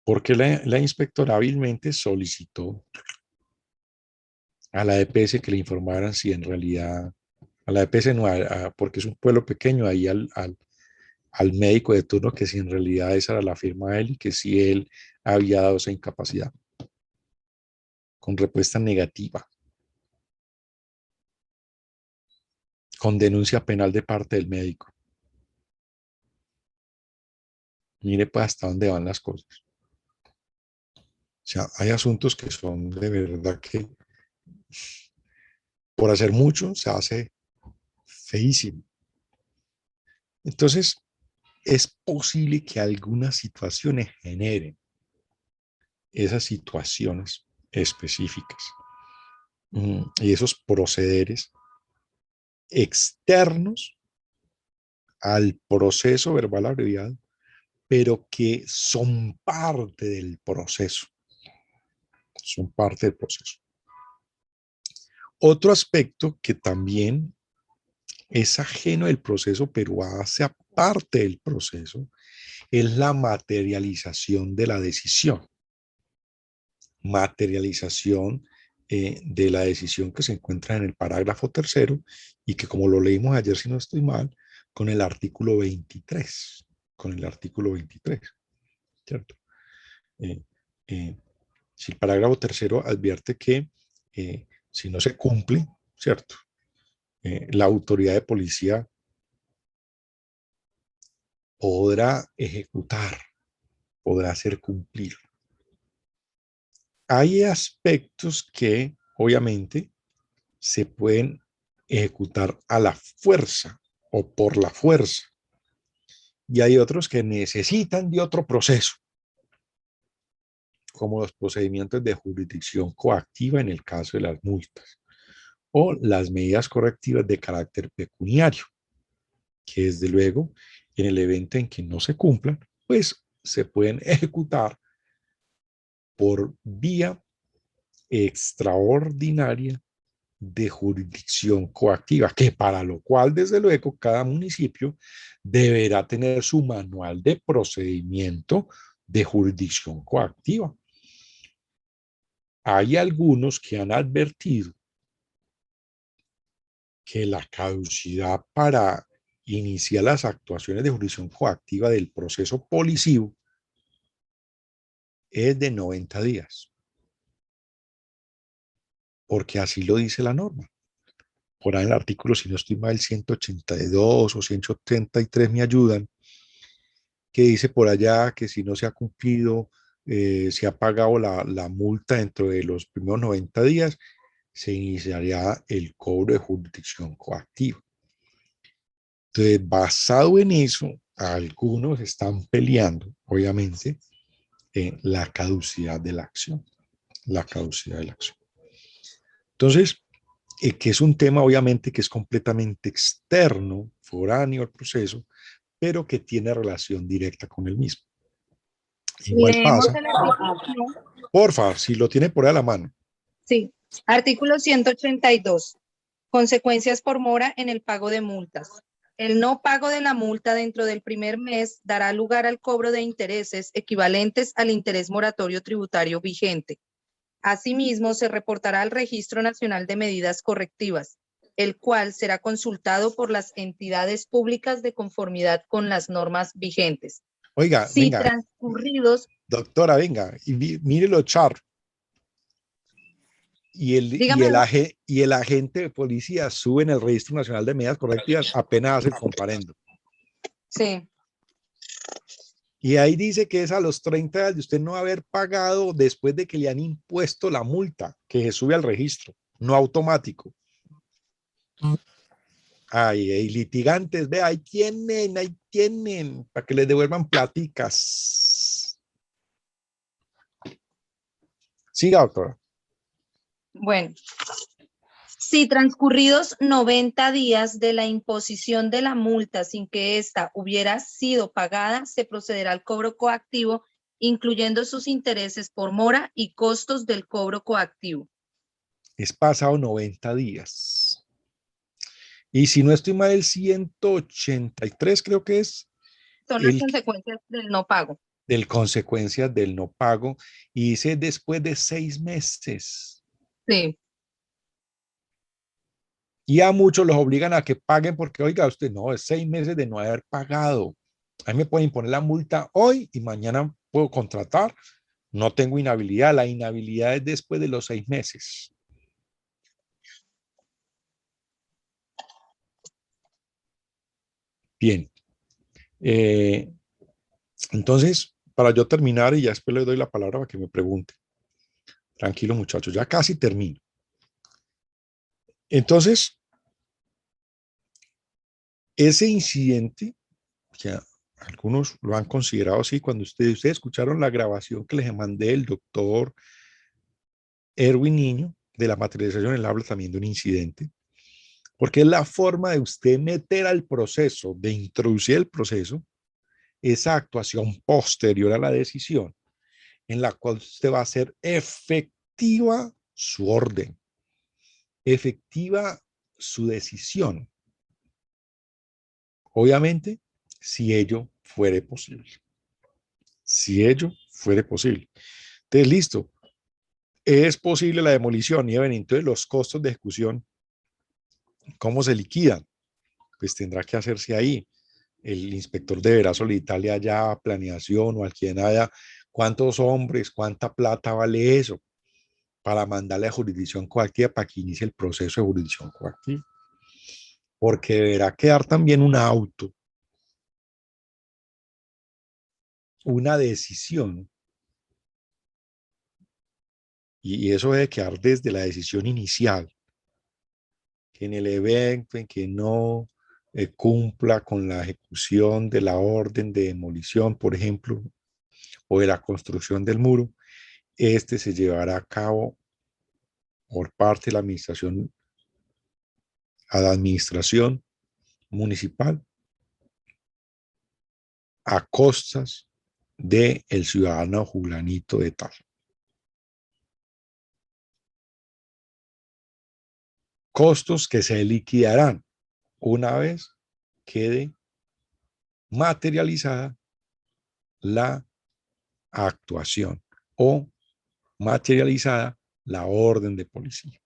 Speaker 1: Porque la inspectora hábilmente solicitó a la EPS que le informaran si en realidad, a la EPS no, porque es un pueblo pequeño, ahí al médico de turno, que si en realidad esa era la firma de él y que si él había dado esa incapacidad. Con respuesta negativa. Con denuncia penal de parte del médico. Mire pues hasta dónde van las cosas. O sea, hay asuntos que son de verdad que por hacer mucho se hace feísimo. Entonces, es posible que algunas situaciones generen esas situaciones específicas y esos procederes externos al proceso verbal abreviado, pero que son parte del proceso. Son parte del proceso. Otro aspecto que también es ajeno del proceso, pero hace parte del proceso, es la materialización de la decisión. Materialización de la decisión que se encuentra en el parágrafo 3 y que, como lo leímos ayer, si no estoy mal, con el artículo 23. Con el artículo 23, ¿cierto? Si el parágrafo 3 advierte que si no se cumple, ¿cierto? La autoridad de policía podrá ejecutar, podrá hacer cumplir. Hay aspectos que obviamente se pueden ejecutar a la fuerza o por la fuerza. Y hay otros que necesitan de otro proceso, como los procedimientos de jurisdicción coactiva en el caso de las multas o las medidas correctivas de carácter pecuniario, que desde luego en el evento en que no se cumplan, pues se pueden ejecutar por vía extraordinaria de jurisdicción coactiva, que para lo cual, desde luego, cada municipio deberá tener su manual de procedimiento de jurisdicción coactiva. hay algunos que han advertido que la caducidad para iniciar las actuaciones de jurisdicción coactiva del proceso policivo es de 90 días, porque así lo dice la norma. Por ahí en el artículo, si no estoy mal, 182 o 183 me ayudan, que dice por allá que si no se ha cumplido, se ha pagado la multa dentro de los primeros 90 días, se iniciaría el cobro de jurisdicción coactiva. Entonces, basado en eso, algunos están peleando, obviamente, en la caducidad de la acción. La caducidad de la acción. Entonces, que es un tema, obviamente, que es completamente externo, foráneo al proceso, pero que tiene relación directa con el mismo. Igual
Speaker 3: Leemos
Speaker 1: pasa.
Speaker 3: el artículo.
Speaker 1: Porfa, si lo tiene por ahí a la mano.
Speaker 3: Sí, artículo 182. Consecuencias por mora en el pago de multas. El no pago de la multa dentro del primer mes dará lugar al cobro de intereses equivalentes al interés moratorio tributario vigente. Asimismo, se reportará al Registro Nacional de Medidas Correctivas, el cual será consultado por las entidades públicas de conformidad con las normas vigentes.
Speaker 1: Oiga,
Speaker 3: Si
Speaker 1: venga,
Speaker 3: transcurridos,
Speaker 1: doctora, venga, y mire los char.
Speaker 3: dígame,
Speaker 1: Y el agente de policía sube en el Registro Nacional de Medidas Correctivas apenas hace el comparendo.
Speaker 3: sí,
Speaker 1: Y ahí dice que es a los 30 días de usted no haber pagado después de que le han impuesto la multa, que se sube al registro, no automático. Ay, litigantes, ve, ahí tienen, para que les devuelvan platicas. Siga, doctora.
Speaker 3: bueno. Si transcurridos 90 días de la imposición de la multa sin que ésta hubiera sido pagada, se procederá al cobro coactivo, incluyendo sus intereses por mora y costos del cobro coactivo.
Speaker 1: Es pasado 90 días. Y si no estoy mal, el 183 creo que es
Speaker 3: Son las consecuencias del no pago.
Speaker 1: Del consecuencias del no pago. Y dice después de 6 meses.
Speaker 3: Sí.
Speaker 1: Y a muchos los obligan a que paguen porque, oiga, usted no, es 6 meses de no haber pagado. A mí me pueden imponer la multa hoy y mañana puedo contratar. No tengo inhabilidad. La inhabilidad es después de los 6 meses. Bien. Entonces, para yo terminar y ya después le doy la palabra para que me pregunte. Tranquilo, muchachos, ya casi termino. Entonces, ese incidente, que algunos lo han considerado así, cuando ustedes escucharon la grabación que les mandé del doctor Erwin Niño, de la materialización, él habla también de un incidente, porque es la forma de usted meter al proceso, de introducir el proceso, esa actuación posterior a la decisión, en la cual usted va a hacer efectiva su orden, efectiva su decisión. Obviamente, si ello fuere posible. Si ello fuere posible. Entonces, listo. Es posible la demolición y entonces los costos de ejecución, ¿cómo se liquidan? Pues tendrá que hacerse ahí. El inspector deberá solicitarle allá planeación o a quien haya cuántos hombres, cuánta plata vale eso para mandarle a jurisdicción coactiva para que inicie el proceso de jurisdicción coactiva. Porque deberá quedar también un auto, una decisión, y eso debe quedar desde la decisión inicial, que en el evento en que no cumpla con la ejecución de la orden de demolición, por ejemplo, o de la construcción del muro, este se llevará a cabo por parte de la administración a la administración municipal a costas del ciudadano fulanito de tal. Costos que se liquidarán una vez quede materializada la actuación o materializada la orden de policía.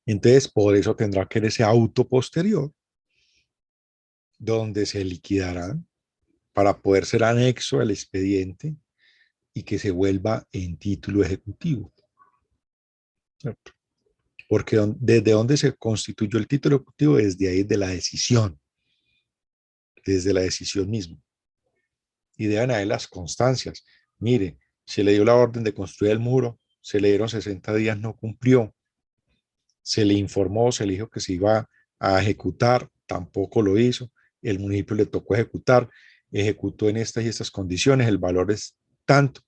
Speaker 1: Entonces, por eso tendrá que ir ese auto posterior, donde se liquidarán para poder ser anexo al expediente y que se vuelva en título ejecutivo. ¿Cierto? Porque desde donde se constituyó el título ejecutivo, desde ahí de la decisión, desde la decisión misma. Y deben haber las constancias. Mire, se le dio la orden de construir el muro, se le dieron 60 días, no cumplió, se le informó, se le dijo que se iba a ejecutar, tampoco lo hizo, el municipio le tocó ejecutar, ejecutó en estas y estas condiciones, el valor es tanto,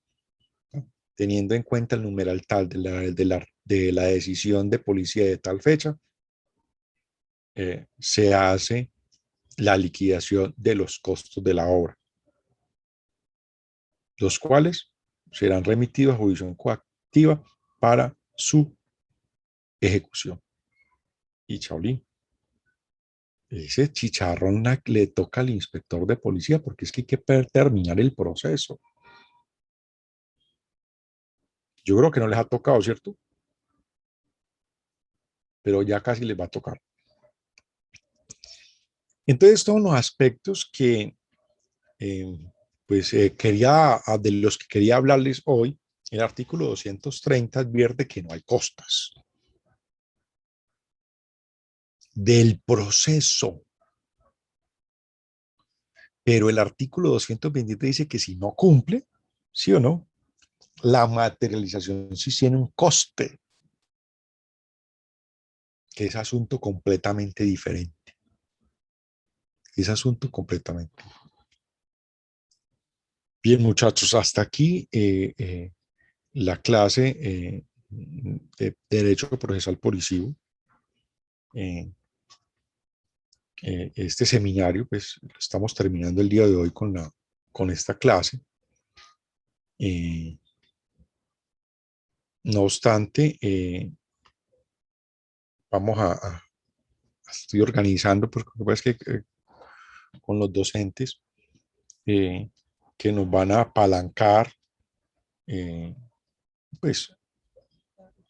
Speaker 1: ¿no? Teniendo en cuenta el numeral tal de la decisión de policía de tal fecha, se hace la liquidación de los costos de la obra, los cuales serán remitidos a jurisdicción coactiva para su ejecución. Y Chaolín, ese chicharrón le toca al inspector de policía porque es que hay que terminar el proceso. Yo creo que no les ha tocado, ¿cierto? Pero ya casi les va a tocar. Entonces, todos los aspectos que de los que quería hablarles hoy, el artículo 230 advierte que no hay costas del proceso. Pero el artículo 223 dice que si no cumple, ¿sí o no? La materialización sí tiene un coste, que es asunto completamente diferente. Es asunto completamente. Bien, muchachos, hasta aquí la clase de Derecho Procesal Policivo. Este seminario, pues, estamos terminando el día de hoy con esta clase. No obstante, vamos estoy organizando, porque lo que pasa es que con los docentes que nos van a apalancar, pues,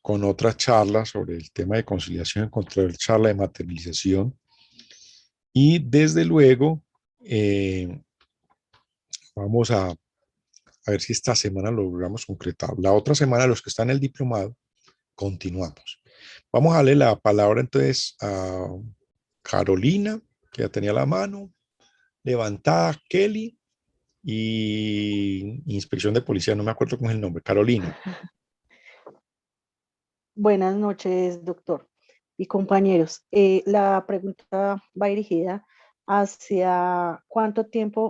Speaker 1: con otras charlas sobre el tema de conciliación, contra el charla de materialización. Y desde luego, vamos a ver si esta semana lo logramos concretar. La otra semana, los que están en el diplomado, continuamos. Vamos a darle la palabra entonces a Carolina, que ya tenía la mano levantada, Kelly, y inspección de policía, no me acuerdo cómo es el nombre, Carolina.
Speaker 4: Buenas noches, doctor y compañeros. La pregunta va dirigida hacia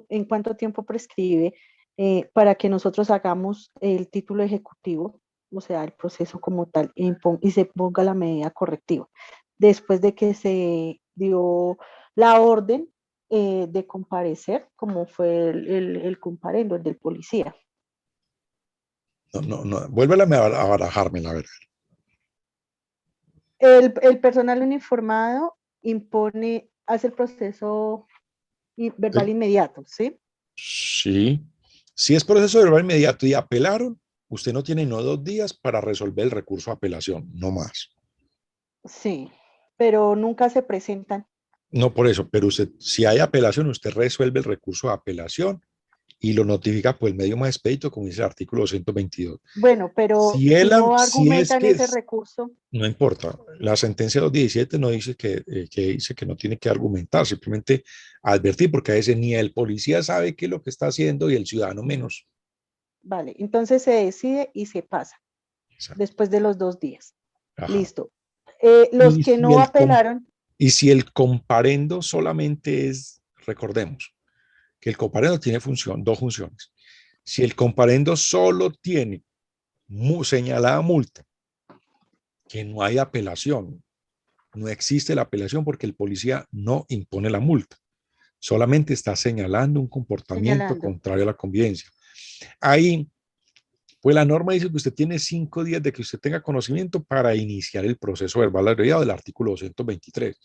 Speaker 4: en cuánto tiempo prescribe para que nosotros hagamos el título ejecutivo, o sea, el proceso como tal, y se ponga la medida correctiva. Después de que se dio la orden de comparecer, como fue el comparendo, el del policía.
Speaker 1: No, vuélvela a barajarme, la verdad.
Speaker 4: El personal uniformado hace el proceso verbal inmediato, ¿sí?
Speaker 1: Sí. Si es proceso verbal inmediato y apelaron, usted no tiene 2 días para resolver el recurso de apelación, no más.
Speaker 4: Sí, pero nunca se presentan.
Speaker 1: No por eso, pero usted, si hay apelación, usted resuelve el recurso de apelación y lo notifica por el medio más expedito, como dice el artículo 222.
Speaker 4: Bueno, pero si no argumentan ese recurso.
Speaker 1: No importa, la sentencia de los 17 no dice dice que no tiene que argumentar, simplemente advertir, porque a veces ni el policía sabe qué es lo que está haciendo y el ciudadano menos.
Speaker 4: Vale, entonces se decide y se pasa. Exacto. Después de los 2 días. Ajá. Listo. Los que no apelaron.
Speaker 1: Y si el comparendo solamente es, recordemos, que el comparendo tiene dos funciones. Si el comparendo solo tiene señalada multa, que no hay apelación, no existe la apelación porque el policía no impone la multa, solamente está señalando un comportamiento contrario a la convivencia. Ahí, pues la norma dice que usted tiene 5 días de que usted tenga conocimiento para iniciar el proceso verbal abreviado del artículo 223.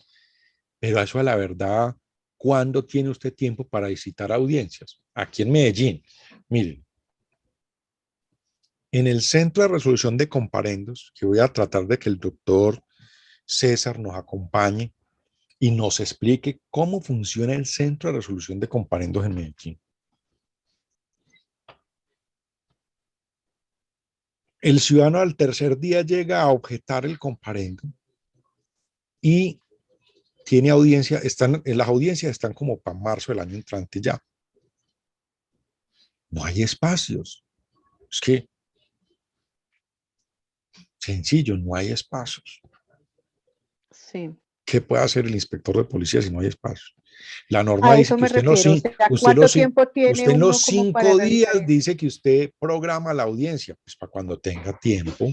Speaker 1: Pero eso a la verdad, ¿cuándo tiene usted tiempo para visitar audiencias? Aquí en Medellín, miren, En el Centro de Resolución de Comparendos, que voy a tratar de que el doctor César nos acompañe y nos explique cómo funciona el Centro de Resolución de Comparendos en Medellín. El ciudadano al tercer día llega a objetar el comparendo y tiene audiencia, las audiencias están como para marzo del año entrante ya. No hay espacios. Es que, sencillo, no hay espacios.
Speaker 4: Sí.
Speaker 1: ¿Qué puede hacer el inspector de policía si no hay espacios? La norma
Speaker 4: A
Speaker 1: dice
Speaker 4: eso
Speaker 1: que
Speaker 4: me refiero. O sea, ¿cuánto tiempo tiene
Speaker 1: usted en los
Speaker 4: uno como para
Speaker 1: 5 días
Speaker 4: realizar eso?
Speaker 1: dice que usted programa la audiencia, pues para cuando tenga tiempo.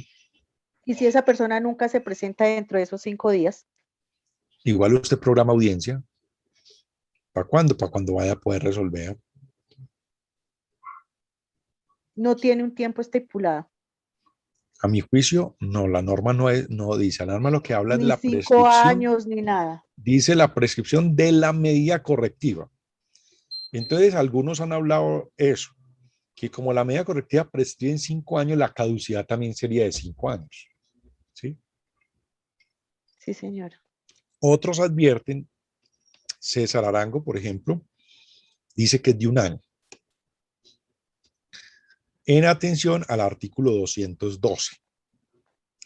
Speaker 4: Y si esa persona nunca se presenta dentro de esos 5 días,
Speaker 1: Igual usted programa audiencia. ¿Para cuándo? Para cuando vaya a poder resolver.
Speaker 4: no tiene un tiempo estipulado.
Speaker 1: A mi juicio, no, la norma no dice. La norma lo que habla es de
Speaker 4: Ni
Speaker 1: la
Speaker 4: 5
Speaker 1: prescripción,
Speaker 4: años, ni nada.
Speaker 1: dice la prescripción de la medida correctiva. Entonces, algunos han hablado eso, que como la medida correctiva prescribe en 5 años, la caducidad también sería de 5 años. ¿Sí?
Speaker 4: Sí, señora.
Speaker 1: Otros advierten, César Arango, por ejemplo, dice que es de 1 año. En atención al artículo 212.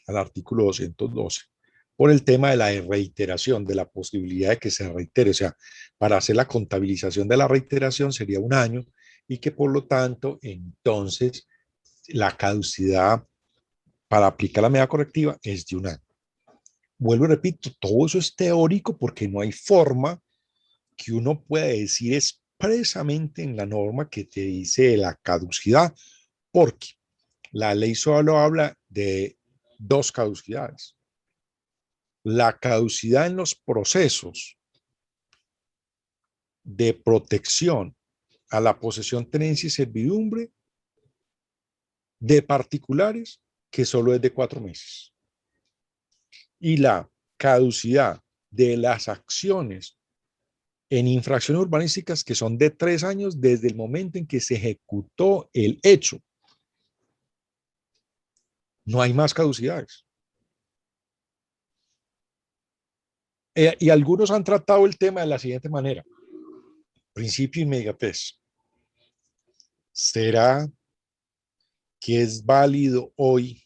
Speaker 1: Al artículo 212. Por el tema de la reiteración, de la posibilidad de que se reitere. O sea, para hacer la contabilización de la reiteración sería 1 año y que por lo tanto, entonces, la caducidad para aplicar la medida correctiva es de 1 año. Vuelvo y repito, todo eso es teórico porque no hay forma que uno pueda decir expresamente en la norma que te dice la caducidad, porque la ley solo habla de 2 caducidades. La caducidad en los procesos de protección a la posesión, tenencia y servidumbre de particulares, que solo es de 4 meses. Y la caducidad de las acciones en infracciones urbanísticas, que son de 3 años desde el momento en que se ejecutó el hecho. No hay más caducidades. Y algunos han tratado el tema de la siguiente manera. Principio inmediatez. ¿Será que es válido hoy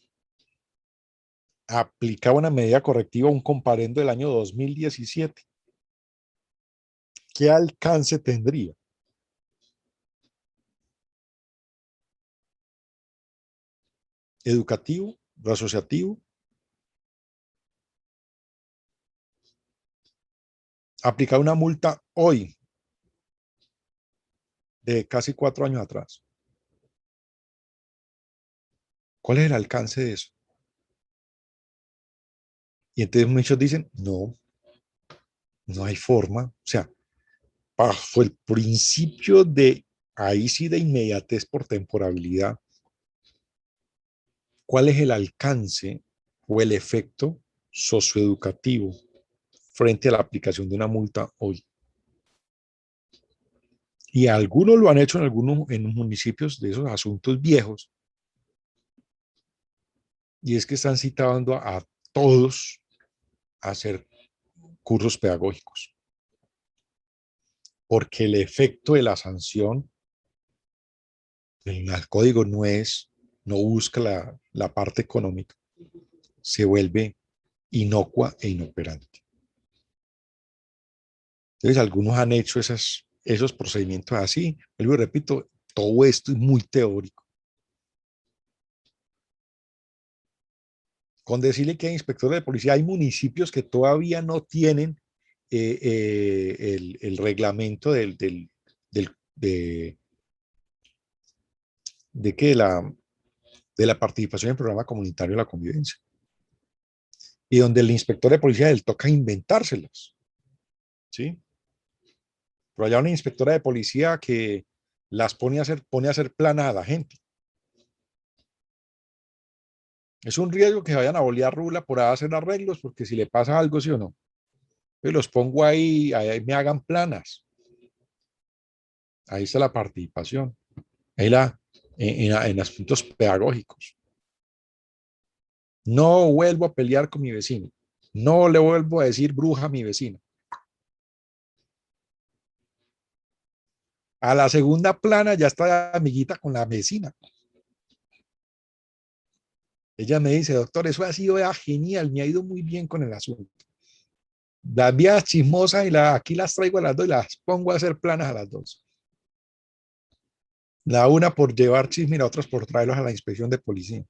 Speaker 1: aplicar una medida correctiva a un comparendo del año 2017? ¿Qué alcance tendría? ¿Educativo? ¿Asociativo? Aplicar una multa hoy de casi 4 años atrás. ¿Cuál es el alcance de eso? Y entonces muchos dicen, no, no hay forma. O sea, bajo el principio de, ahí sí, de inmediatez por temporalidad, ¿cuál es el alcance o el efecto socioeducativo frente a la aplicación de una multa hoy? Y algunos lo han hecho en municipios de esos asuntos viejos, y es que están citando a todos a hacer cursos pedagógicos, porque el efecto de la sanción, el código no busca la parte económica, se vuelve inocua e inoperante. Entonces, algunos han hecho esos procedimientos así. Vuelvo y repito, todo esto es muy teórico. Con decirle que hay inspectores de policía, hay municipios que todavía no tienen el reglamento de la participación en el programa comunitario de la convivencia. Y donde el inspector de policía le toca inventárselas. ¿Sí? Pero allá una inspectora de policía que las pone a hacer planas a la gente. Es un riesgo que vayan a bolear rula por hacer arreglos, porque si le pasa algo, sí o no, pues los pongo ahí me hagan planas. Ahí está la participación. Ahí en aspectos pedagógicos. No vuelvo a pelear con mi vecino. No le vuelvo a decir bruja a mi vecina. A la segunda plana ya está amiguita con la vecina. Ella me dice, doctor, eso ha sido genial, me ha ido muy bien con el asunto. Las vías chismosas aquí las traigo a las dos y las pongo a hacer planas a las dos. La una por llevar chisme y la otra por traerlos a la inspección de policía.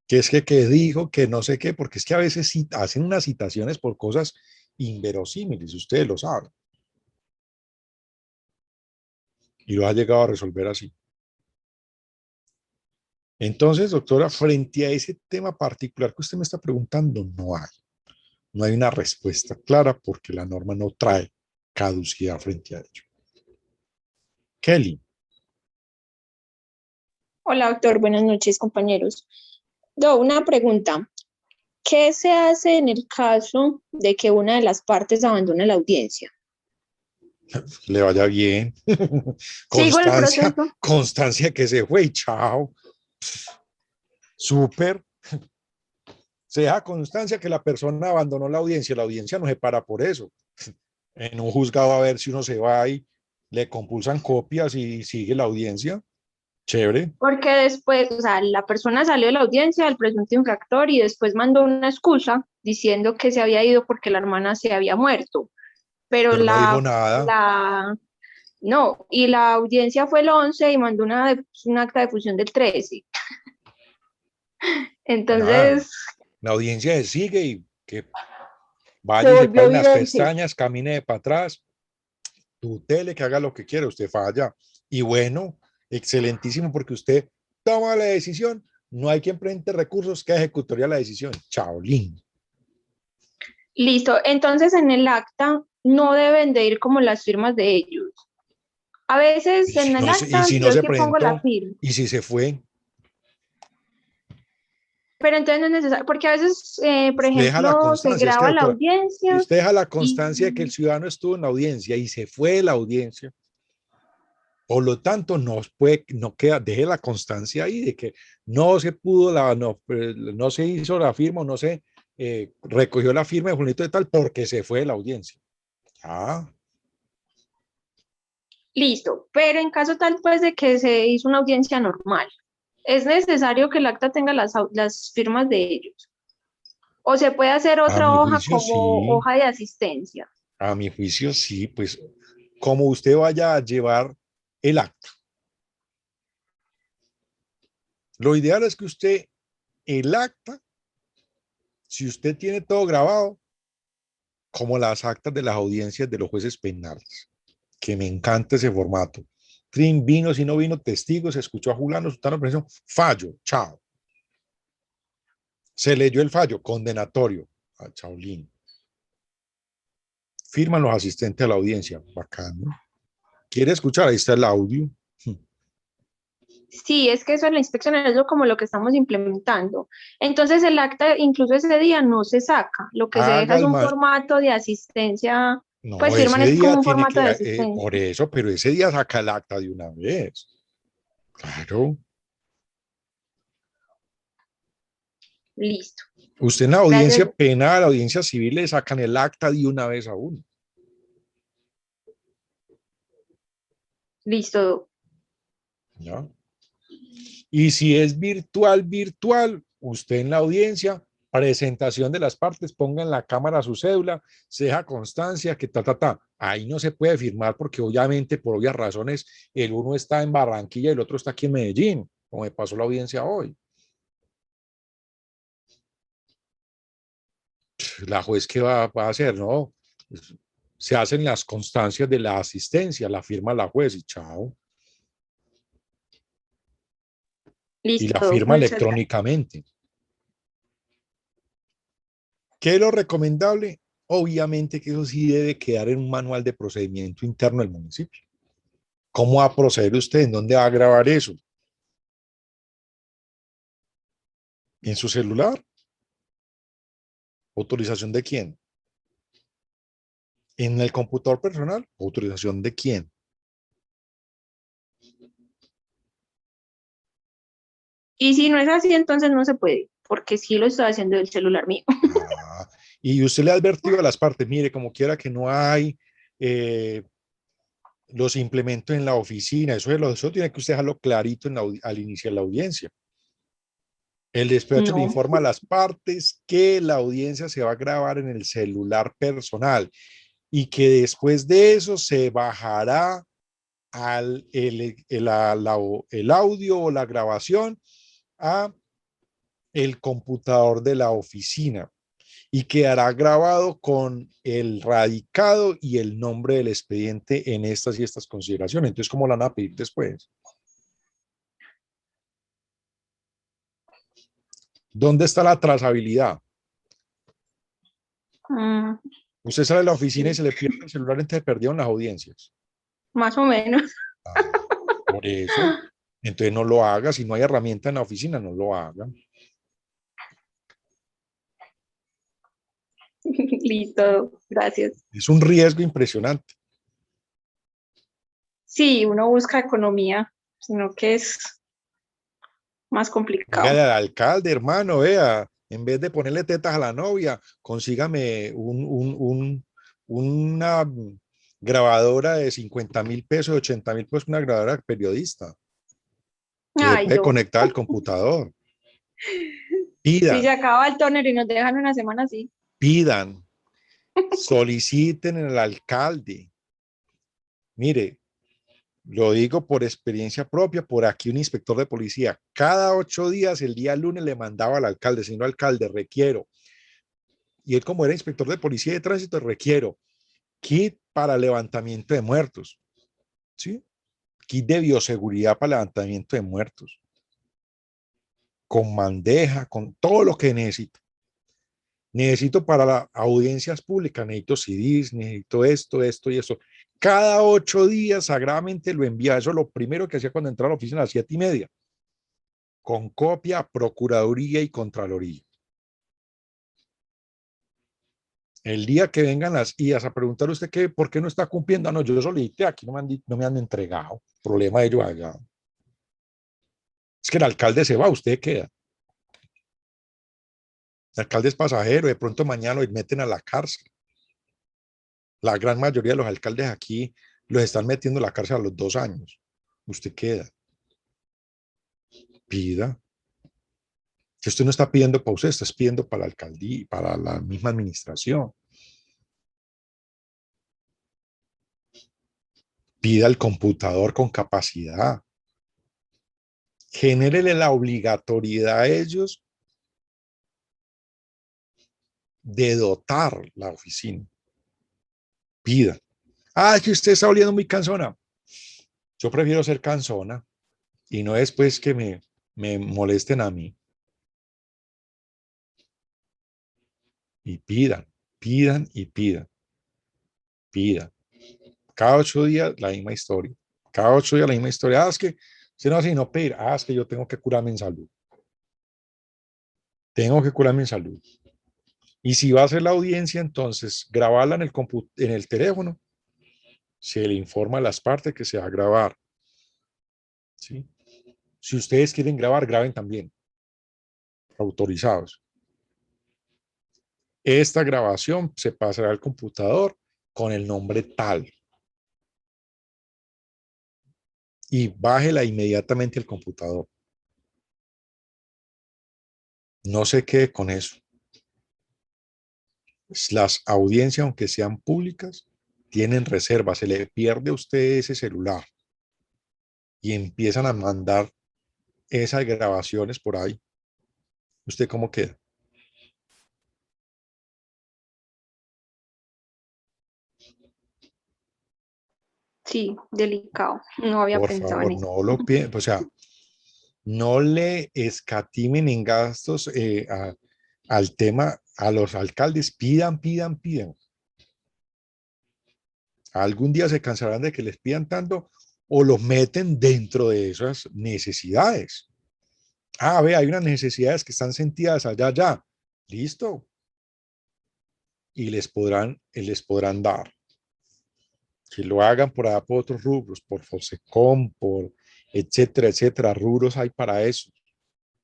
Speaker 1: Que es que dijo, que no sé qué, porque es que a veces hacen unas citaciones por cosas inverosímiles, ustedes lo saben. Y lo ha llegado a resolver así. Entonces, doctora, frente a ese tema particular que usted me está preguntando, no hay una respuesta clara porque la norma no trae caducidad frente a ello. Kelly.
Speaker 5: Hola, doctor. Buenas noches, compañeros. Una pregunta. ¿Qué se hace en el caso de que una de las partes abandone la audiencia?
Speaker 1: Le vaya bien.
Speaker 5: ¿Sigo el
Speaker 1: Constancia,
Speaker 5: proceso?
Speaker 1: constancia que se fue y chao. Súper. Se deja constancia que la persona abandonó la audiencia no se para por eso. En un juzgado a ver si uno se va y le compulsan copias y sigue la audiencia. Chévere.
Speaker 5: Porque después, o sea, la persona salió de la audiencia, el presunto infractor, y después mandó una excusa diciendo que se había ido porque la hermana se había muerto. Pero
Speaker 1: Pero no dijo nada.
Speaker 5: no, y la audiencia fue el 11 y mandó un acta de fusión del 13.
Speaker 1: Nada.
Speaker 5: Entonces,
Speaker 1: La audiencia se sigue y que
Speaker 4: Se
Speaker 1: vaya y se
Speaker 4: volvió
Speaker 1: pare las
Speaker 4: evidente.
Speaker 1: pestañas, camine para atrás, tutele, que haga lo que quiera, usted falla. Y bueno, excelentísimo porque usted toma la decisión, no hay quien presente recursos que ejecutoría la decisión. Chaolín.
Speaker 5: listo. Entonces, en el acta no deben de ir como las firmas de ellos. A veces en el
Speaker 1: Y
Speaker 5: acta
Speaker 1: si no
Speaker 5: yo
Speaker 1: se
Speaker 5: sí pongo la
Speaker 1: presentó,
Speaker 5: firma,
Speaker 1: y si se fue,
Speaker 5: pero entonces no es necesario, porque a veces, por
Speaker 1: usted deja la
Speaker 5: ejemplo, se
Speaker 1: constancia. Es que,
Speaker 5: graba la
Speaker 1: doctora,
Speaker 5: audiencia
Speaker 1: usted deja la
Speaker 5: y
Speaker 1: constancia de que el ciudadano estuvo en la audiencia y se fue de la audiencia. Por lo tanto, no queda, deje la constancia ahí de que no se pudo, no se hizo la firma, no se recogió la firma de Juanito de tal porque se fue de la audiencia. Ah,
Speaker 5: listo. Pero en caso tal pues de que se hizo una audiencia normal, es necesario que el acta tenga las firmas de ellos. O se puede hacer
Speaker 1: a
Speaker 5: otra
Speaker 1: mi
Speaker 5: hoja
Speaker 1: juicio
Speaker 5: como
Speaker 1: sí,
Speaker 5: hoja de asistencia.
Speaker 1: a mi juicio sí, pues como usted vaya a llevar el acta. Lo ideal es que usted, el acta, si usted tiene todo grabado, como las actas de las audiencias de los jueces penales, que me encanta ese formato. Trin vino, si no vino, testigos, se escuchó a Julano, Sultano, preso, fallo, chao. Se leyó el fallo, condenatorio, a Chaolín. Firman los asistentes a la audiencia, bacano. ¿Quiere escuchar? Ahí está el audio.
Speaker 5: Sí, es que eso en la inspección es como lo que estamos implementando. Entonces el acta incluso ese día no se saca, lo que se deja
Speaker 1: Haga
Speaker 5: es
Speaker 1: el
Speaker 5: un
Speaker 1: más.
Speaker 5: formato de asistencia, pues
Speaker 1: No,
Speaker 5: firman
Speaker 1: ese
Speaker 5: es como
Speaker 1: día
Speaker 5: un
Speaker 1: tiene
Speaker 5: formato de
Speaker 1: que,
Speaker 5: asistencia.
Speaker 1: por eso, pero ese día saca el acta de una vez. Claro.
Speaker 5: Listo.
Speaker 1: Usted en la
Speaker 5: Gracias.
Speaker 1: audiencia penal, la audiencia civil, le sacan el acta de una vez a uno.
Speaker 5: Listo.
Speaker 1: ¿No? Y si es virtual, usted en la audiencia, presentación de las partes, ponga en la cámara su cédula, se deja constancia que Ahí no se puede firmar porque obviamente, por obvias razones, el uno está en Barranquilla y el otro está aquí en Medellín, como me pasó la audiencia hoy. La juez, ¿qué va a hacer? No, se hacen las constancias de la asistencia, la firma la juez y chao. Y la
Speaker 5: Listo.
Speaker 1: firma
Speaker 5: Muchas gracias.
Speaker 1: electrónicamente. ¿Qué es lo recomendable? Obviamente que eso sí debe quedar en un manual de procedimiento interno del municipio. ¿Cómo va a proceder usted? ¿En dónde va a grabar eso? ¿En su celular? ¿Autorización de quién? ¿En el computador personal? ¿Autorización de quién?
Speaker 5: Y si no es así, entonces no se puede, porque sí lo estoy haciendo del celular mío.
Speaker 1: Ah, y usted le ha advertido a las partes, mire, como quiera que no hay, los implementos en la oficina, eso tiene que usted dejarlo clarito al iniciar la audiencia. El despacho le
Speaker 5: No.
Speaker 1: informa a las partes que la audiencia se va a grabar en el celular personal y que después de eso se bajará el audio o la grabación a el computador de la oficina y quedará grabado con el radicado y el nombre del expediente en estas y estas consideraciones. Entonces, ¿cómo la van a pedir después? ¿Dónde está la trazabilidad?
Speaker 5: Mm,
Speaker 1: Usted sale de la oficina y se le pierde el celular, entonces se perdieron las audiencias.
Speaker 5: más o menos.
Speaker 1: Ah, por eso, entonces no lo haga. Si no hay herramienta en la oficina, no lo haga.
Speaker 5: Listo, gracias.
Speaker 1: Es un riesgo impresionante.
Speaker 5: Sí, uno busca economía, sino que es más complicado.
Speaker 1: Dígale al alcalde, hermano, vea, en vez de ponerle tetas a la novia, consígame una grabadora de 50.000 pesos, 80.000 pesos, una grabadora periodista que se
Speaker 5: Ay,
Speaker 1: puede
Speaker 5: no.
Speaker 1: conectar al computador.
Speaker 5: Si se
Speaker 1: Pidan,
Speaker 5: acaba el toner y nos dejan una semana así.
Speaker 1: pidan, soliciten al alcalde. Mire, lo digo por experiencia propia, por aquí un inspector de policía, cada 8 días, el día lunes le mandaba al alcalde, señor alcalde, requiero. Y él como era inspector de policía de tránsito, requiero kit para levantamiento de muertos, ¿sí? Kit de bioseguridad para levantamiento de muertos, con bandeja, con todo lo que necesito. Necesito para las audiencias públicas, necesito CDs, necesito esto y esto. Cada 8 días sagradamente lo envía. Eso es lo primero que hacía cuando entraba a la oficina a las 7:30, con copia, procuraduría y contraloría. El día que vengan las IAS a preguntar usted que, por qué no está cumpliendo, no, yo solicité, aquí no me han entregado, problema de ellos allá. Es que el alcalde se va, usted queda. El alcalde es pasajero, de pronto mañana lo meten a la cárcel. La gran mayoría de los alcaldes aquí los están metiendo a la cárcel a los 2 años. Usted queda. Pida. Que usted no está pidiendo para usted, está pidiendo para la alcaldía, para la misma administración. Pida el computador con capacidad. Genérele la obligatoriedad a ellos de dotar la oficina. Pida. Ah, es que usted está oliendo muy cansona. Yo prefiero ser cansona y no después que me molesten a mí. Y pidan, pidan y pidan, pidan. Cada 8 días la misma historia. Cada 8 días la misma historia. Ah, es que si no así no pedir. Ah, es que yo tengo que curarme en salud. Tengo que curarme en salud. Y si va a hacer la audiencia, entonces grabarla en el teléfono. Se le informa a las partes que se va a grabar. ¿Sí? Si ustedes quieren grabar, graben también. Autorizados. Esta grabación se pasará al computador con el nombre tal. Y bájela inmediatamente al computador. No se quede con eso. Las audiencias, aunque sean públicas, tienen reservas. Se le pierde a usted ese celular y empiezan a mandar esas grabaciones por ahí. ¿Usted cómo queda?
Speaker 5: Sí, delicado. No había
Speaker 1: Por
Speaker 5: pensado en
Speaker 1: favor,
Speaker 5: eso.
Speaker 1: no lo piensen. O sea, no le escatimen en gastos al tema, a los alcaldes. Pidan, pidan, pidan. Algún día se cansarán de que les pidan tanto o los meten dentro de esas necesidades. Ah, ve, hay unas necesidades que están sentidas allá, ya. Listo. Y les podrán dar. Que lo hagan por allá por otros rubros, por Fosecom, por etcétera, etcétera. Rubros hay para eso.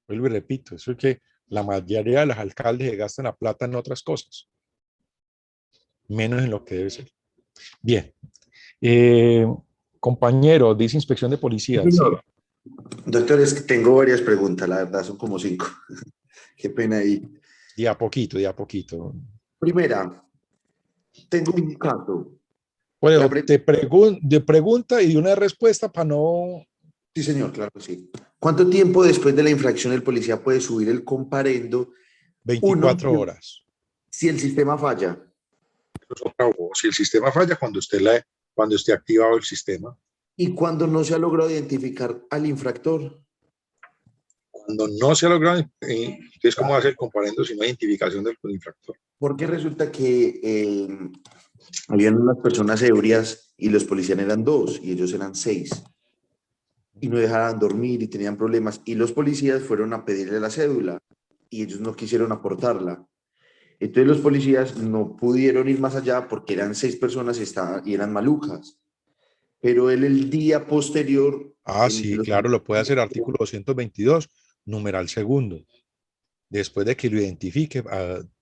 Speaker 1: Vuelvo y repito, eso es que la mayoría de los alcaldes se gastan la plata en otras cosas, menos en lo que debe ser. Bien. Eh, Compañero, dice inspección de
Speaker 6: Sí,
Speaker 1: policía, sí.
Speaker 6: señor. Doctor, es que tengo varias preguntas, la verdad son como 5. Qué pena ahí.
Speaker 1: De a poquito, de a poquito.
Speaker 6: Primera, tengo un caso. La
Speaker 1: Bueno,
Speaker 6: pre-
Speaker 1: de pregunta y de una respuesta para no...
Speaker 6: Sí, señor, claro que sí. ¿Cuánto tiempo después de la infracción el policía puede subir el comparendo?
Speaker 1: 24
Speaker 6: Uno,
Speaker 1: horas.
Speaker 6: si el sistema falla.
Speaker 1: Si el sistema falla, cuando esté activado el sistema.
Speaker 6: Y cuando no se ha logrado identificar al infractor.
Speaker 1: Cuando no se ha logrado, entonces, ¿cómo hace el comparendo si no hay identificación del infractor?
Speaker 6: Porque resulta que habían unas personas ebrias y los policías eran 2 y ellos eran 6. Y no dejaban dormir y tenían problemas. Y los policías fueron a pedirle la cédula y ellos no quisieron aportarla. Entonces los policías no pudieron ir más allá porque eran 6 personas y eran malucas. Pero él el día posterior...
Speaker 1: Sí, claro, lo puede hacer artículo 222, numeral segundo. Después de que lo identifique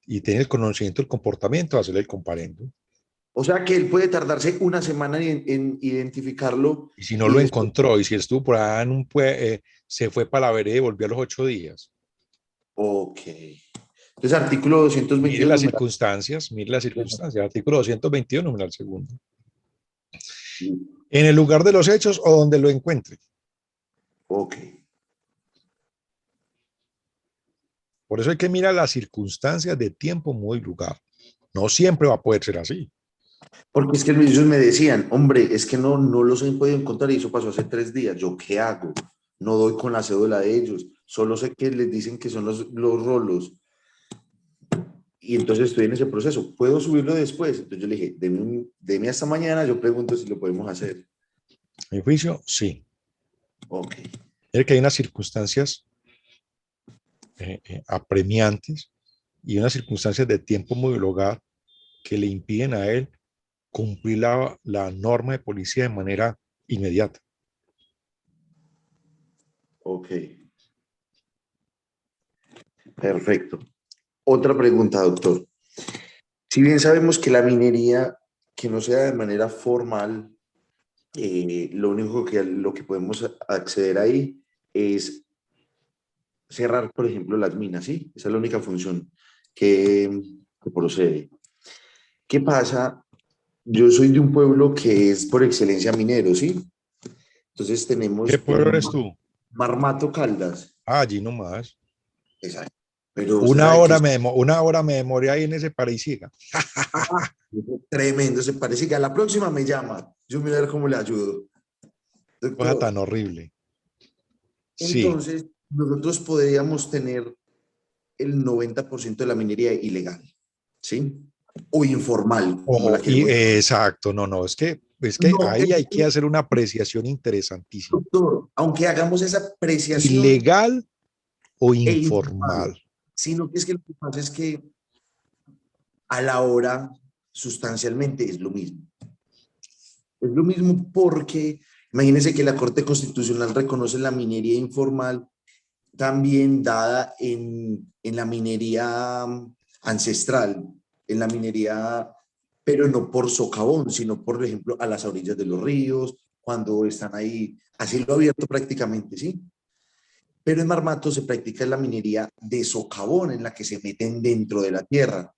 Speaker 1: y tenga el conocimiento del comportamiento, hacerle el comparendo.
Speaker 6: O sea que él puede tardarse una semana en identificarlo.
Speaker 1: Y si no
Speaker 6: Y
Speaker 1: lo
Speaker 6: después,
Speaker 1: encontró, y si estuvo por ahí se fue para la vereda y volvió a los 8 días.
Speaker 6: ok. Entonces artículo
Speaker 1: Mire
Speaker 6: 222,
Speaker 1: las
Speaker 6: numeral.
Speaker 1: circunstancias, artículo 222, numeral segundo. En el lugar de los hechos o donde lo encuentre.
Speaker 6: Ok.
Speaker 1: Por eso hay que mirar las circunstancias de tiempo, modo y lugar. No siempre va a poder ser así.
Speaker 6: Porque es que ellos me decían, hombre, es que no los he podido encontrar y eso pasó hace 3 días. ¿Yo qué hago? No doy con la cédula de ellos. Solo sé que les dicen que son los rolos. Y entonces estoy en ese proceso. ¿Puedo subirlo después? Entonces yo le dije, deme hasta mañana, yo pregunto si lo podemos hacer.
Speaker 1: Mi juicio, sí.
Speaker 6: Ok.
Speaker 1: Es que hay unas circunstancias apremiantes y unas circunstancias de tiempo, modo y lugar que le impiden a él cumplir la norma de policía de manera inmediata.
Speaker 6: Ok. Perfecto. Otra pregunta, doctor. Si bien sabemos que la minería, que no sea de manera formal, lo que podemos acceder ahí es cerrar, por ejemplo, las minas, ¿sí? Esa es la única función que procede. ¿Qué pasa? Yo soy de un pueblo que es por excelencia minero, ¿sí? Entonces
Speaker 1: ¿Qué
Speaker 6: tenemos
Speaker 1: pueblo eres tú?
Speaker 6: Marmato Caldas.
Speaker 1: Allí nomás.
Speaker 6: Exacto. Pero usted sabe que es
Speaker 1: Una hora me demoré ahí en ese parecida.
Speaker 6: tremendo, se parece que a la próxima me llama. Yo voy a ver cómo le ayudo.
Speaker 1: Cosa
Speaker 6: Doctor,
Speaker 1: tan horrible. Sí.
Speaker 6: entonces nosotros podríamos tener el 90% de la minería ilegal, ¿sí? O informal, como la
Speaker 1: Ojo, y
Speaker 6: queremos.
Speaker 1: exacto, no, es que
Speaker 6: No,
Speaker 1: ahí hay que hacer una apreciación interesantísima.
Speaker 6: doctor, aunque hagamos esa apreciación
Speaker 1: ¿Ilegal o
Speaker 6: e informal,
Speaker 1: informal?
Speaker 6: sino que es que lo que pasa es que a la hora, sustancialmente, es lo mismo. Es lo mismo porque, imagínense que la Corte Constitucional reconoce la minería informal también dada en la minería ancestral, en la minería, pero no por socavón, sino por ejemplo a las orillas de los ríos, cuando están ahí a cielo abierto prácticamente, ¿sí? Pero en Marmato se practica la minería de socavón, en la que se meten dentro de la tierra.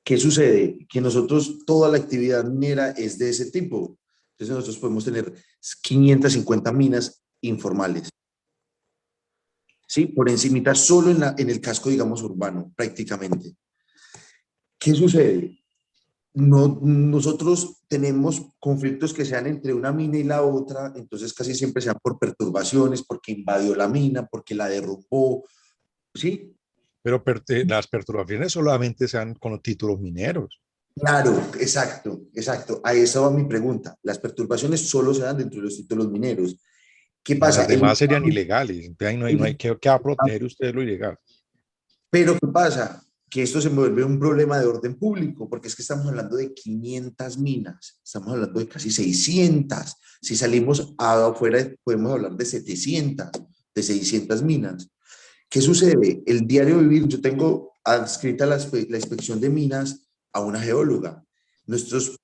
Speaker 6: ¿Qué sucede? Que nosotros, toda la actividad minera es de ese tipo. Entonces nosotros podemos tener 550 minas informales. ¿Sí? Por encimita, solo en el casco, digamos, urbano, prácticamente. ¿Qué sucede? No, nosotros tenemos conflictos que sean entre una mina y la otra, entonces casi siempre sean por perturbaciones, porque invadió la mina, porque la derrumbó, ¿sí?
Speaker 1: Pero las perturbaciones solamente sean con los títulos mineros.
Speaker 6: Claro, exacto, exacto. A eso va mi pregunta. Las perturbaciones solo se dan dentro de los títulos mineros. ¿Qué pasa?
Speaker 1: Las demás serían ilegales. Entonces ahí no hay que va a proteger usted lo ilegal.
Speaker 6: Pero ¿qué pasa? Que esto se vuelve un problema de orden público, porque es que estamos hablando de 500 minas, estamos hablando de casi 600. Si salimos afuera, podemos hablar de 700. de 600 minas. ¿Qué sucede? El diario vivir, yo tengo adscrita la inspección de minas a una geóloga. Nuestros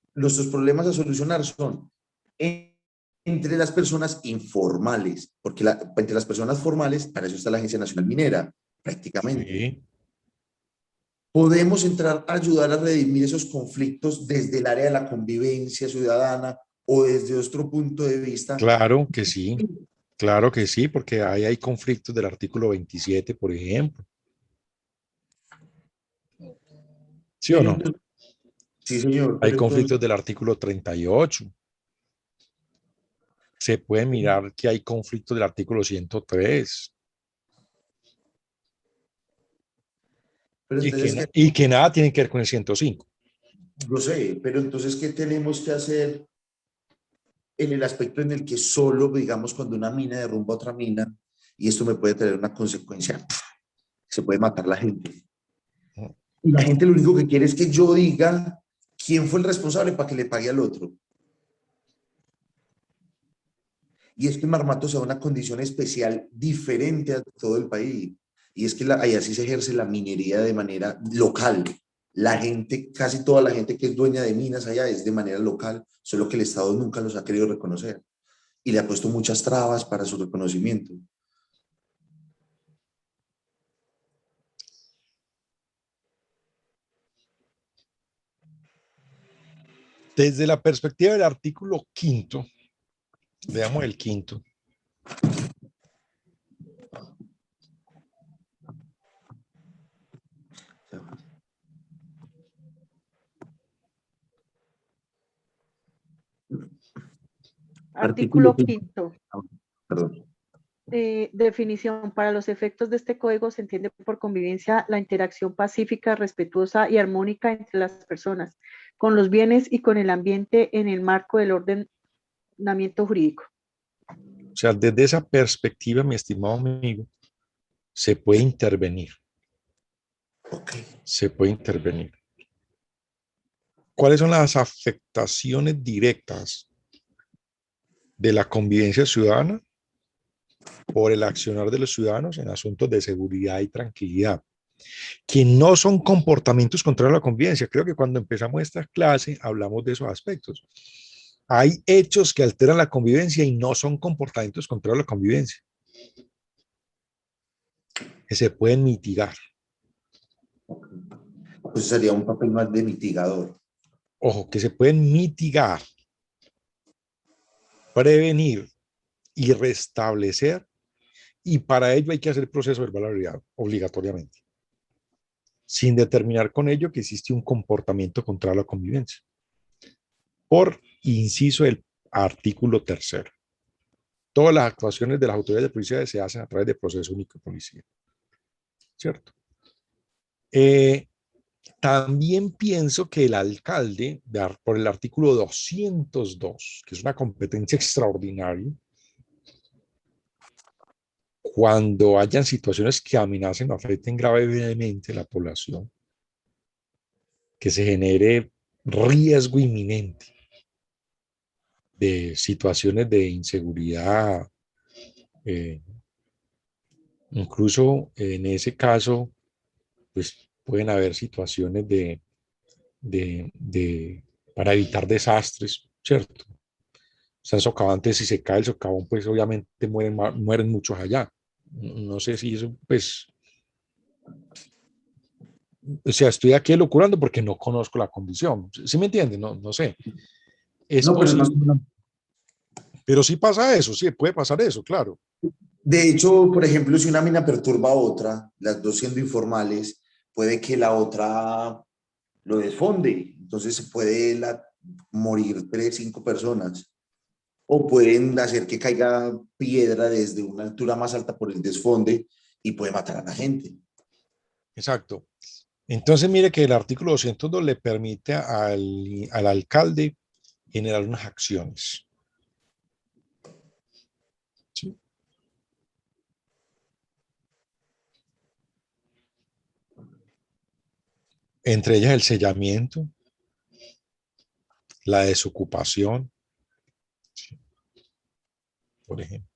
Speaker 6: problemas a solucionar son entre las personas informales, porque entre las personas formales, para eso está la Agencia Nacional Minera, prácticamente.
Speaker 1: Sí,
Speaker 6: Podemos entrar a ayudar a redimir esos conflictos desde el área de la convivencia ciudadana o desde otro punto de vista.
Speaker 1: claro que sí, porque ahí hay conflictos del artículo 27, por ejemplo. ¿Sí o
Speaker 6: Pero
Speaker 1: no?
Speaker 6: entonces, sí, señor,
Speaker 1: Hay
Speaker 6: pero entonces,
Speaker 1: conflictos del artículo 38. Se puede mirar que hay conflictos del artículo 103
Speaker 6: pero entonces,
Speaker 1: y que nada tiene que ver con el 105.
Speaker 6: yo sé, pero entonces, ¿qué tenemos que hacer en el aspecto en el que solo, digamos, cuando una mina derrumba otra mina, y esto me puede tener una consecuencia, se puede matar la gente? Y la gente lo único que quiere es que yo diga quién fue el responsable para que le pague al otro. Y es que Marmato sea una condición especial diferente a todo el país. Y es que allá sí se ejerce la minería de manera local. La gente, casi toda la gente que es dueña de minas allá es de manera local, solo que el Estado nunca los ha querido reconocer. Y le ha puesto muchas trabas para su reconocimiento.
Speaker 1: Desde la perspectiva del artículo 5º, veamos el 5º.
Speaker 4: Artículo 5º.
Speaker 6: Perdón.
Speaker 4: Definición. Para los efectos de este código se entiende por convivencia la interacción pacífica, respetuosa y armónica entre las personas, con los bienes y con el ambiente en el marco del ordenamiento jurídico.
Speaker 1: O sea, desde esa perspectiva, mi estimado amigo, se puede intervenir.
Speaker 6: Okay.
Speaker 1: Se puede intervenir. ¿Cuáles son las afectaciones directas de la convivencia ciudadana por el accionar de los ciudadanos en asuntos de seguridad y tranquilidad? Que no son comportamientos contrarios a la convivencia. Creo que cuando empezamos esta clase hablamos de esos aspectos. Hay hechos que alteran la convivencia y no son comportamientos contrarios a la convivencia, que se pueden mitigar.
Speaker 6: Pues sería un papel más de mitigador.
Speaker 1: Ojo, que se pueden mitigar, prevenir y restablecer, y para ello hay que hacer proceso verbal obligatoriamente, sin determinar con ello que existe un comportamiento contrario a la convivencia. Por inciso del artículo 3º. Todas las actuaciones de las autoridades de policía se hacen a través de proceso único de policía. ¿Cierto? También pienso que el alcalde, por el artículo 202, que es una competencia extraordinaria, cuando hayan situaciones que amenacen o afecten gravemente a la población, que se genere riesgo inminente de situaciones de inseguridad, incluso en ese caso, pues pueden haber situaciones para evitar desastres, ¿cierto? O sea, socavante, si se cae el socavón, pues obviamente mueren muchos allá. No sé si eso, pues, o sea, estoy aquí locurando porque no conozco la condición. ¿Sí me entienden? No sé. Es
Speaker 6: No, pero
Speaker 1: posible. Pero sí pasa eso, sí, puede pasar eso, claro.
Speaker 6: de hecho, por ejemplo, si una mina perturba a otra, las dos siendo informales, puede que la otra lo desfonde. Entonces se puede morir 3, 5 personas. O pueden hacer que caiga piedra desde una altura más alta por el desfonde y puede matar a la gente.
Speaker 1: Exacto. Entonces, mire que el artículo 202 le permite al alcalde generar unas acciones. ¿Sí? Entre ellas el sellamiento, la desocupación, ¿sí? Por ejemplo.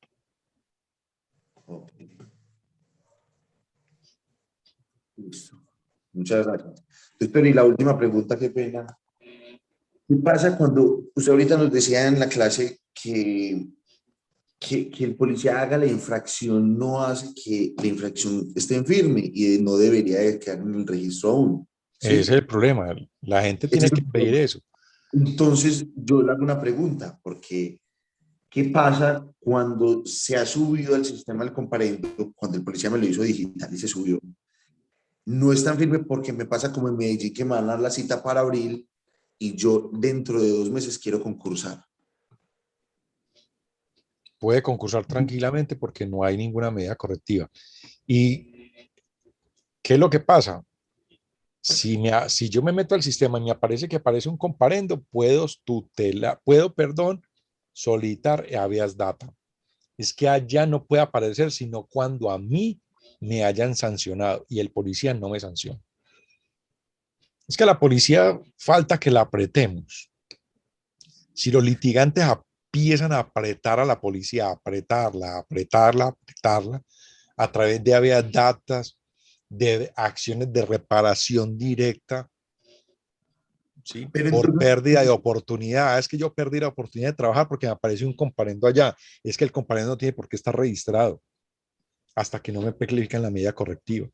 Speaker 6: Ok, listo. Muchas gracias. Doctor, y la última pregunta, qué pena. ¿Qué pasa cuando usted ahorita nos decía en la clase que el policía haga la infracción no hace que la infracción esté en firme y no debería de quedar en el registro aún?
Speaker 1: Ese es
Speaker 6: ¿Sí?
Speaker 1: el problema. La gente
Speaker 6: Ese
Speaker 1: tiene
Speaker 6: es
Speaker 1: que
Speaker 6: el
Speaker 1: pedir
Speaker 6: problema.
Speaker 1: eso.
Speaker 6: Entonces, yo le hago una pregunta, porque ¿qué pasa cuando se ha subido al sistema del comparendo, cuando el policía me lo hizo digital y se subió? No es tan firme porque me pasa como en Medellín que me van a dar la cita para abril y yo dentro de 2 meses quiero concursar.
Speaker 1: Puede concursar tranquilamente porque no hay ninguna medida correctiva. ¿Y qué es lo que pasa? Si yo me meto al sistema y me aparece que aparece un comparendo, puedo, solicitar habeas data. Es que allá no puede aparecer sino cuando a mí me hayan sancionado y el policía no me sanciona. Es que a la policía falta que la apretemos. Si los litigantes empiezan a apretar a la policía, apretarla, a través de habeas datas, de acciones de reparación directa, ¿sí?
Speaker 6: Pero
Speaker 1: Por
Speaker 6: entonces,
Speaker 1: pérdida de oportunidad. Es que yo perdí la oportunidad de trabajar porque me aparece un comparendo allá. Es que el comparendo no tiene por qué estar registrado hasta que no me califican la medida correctiva.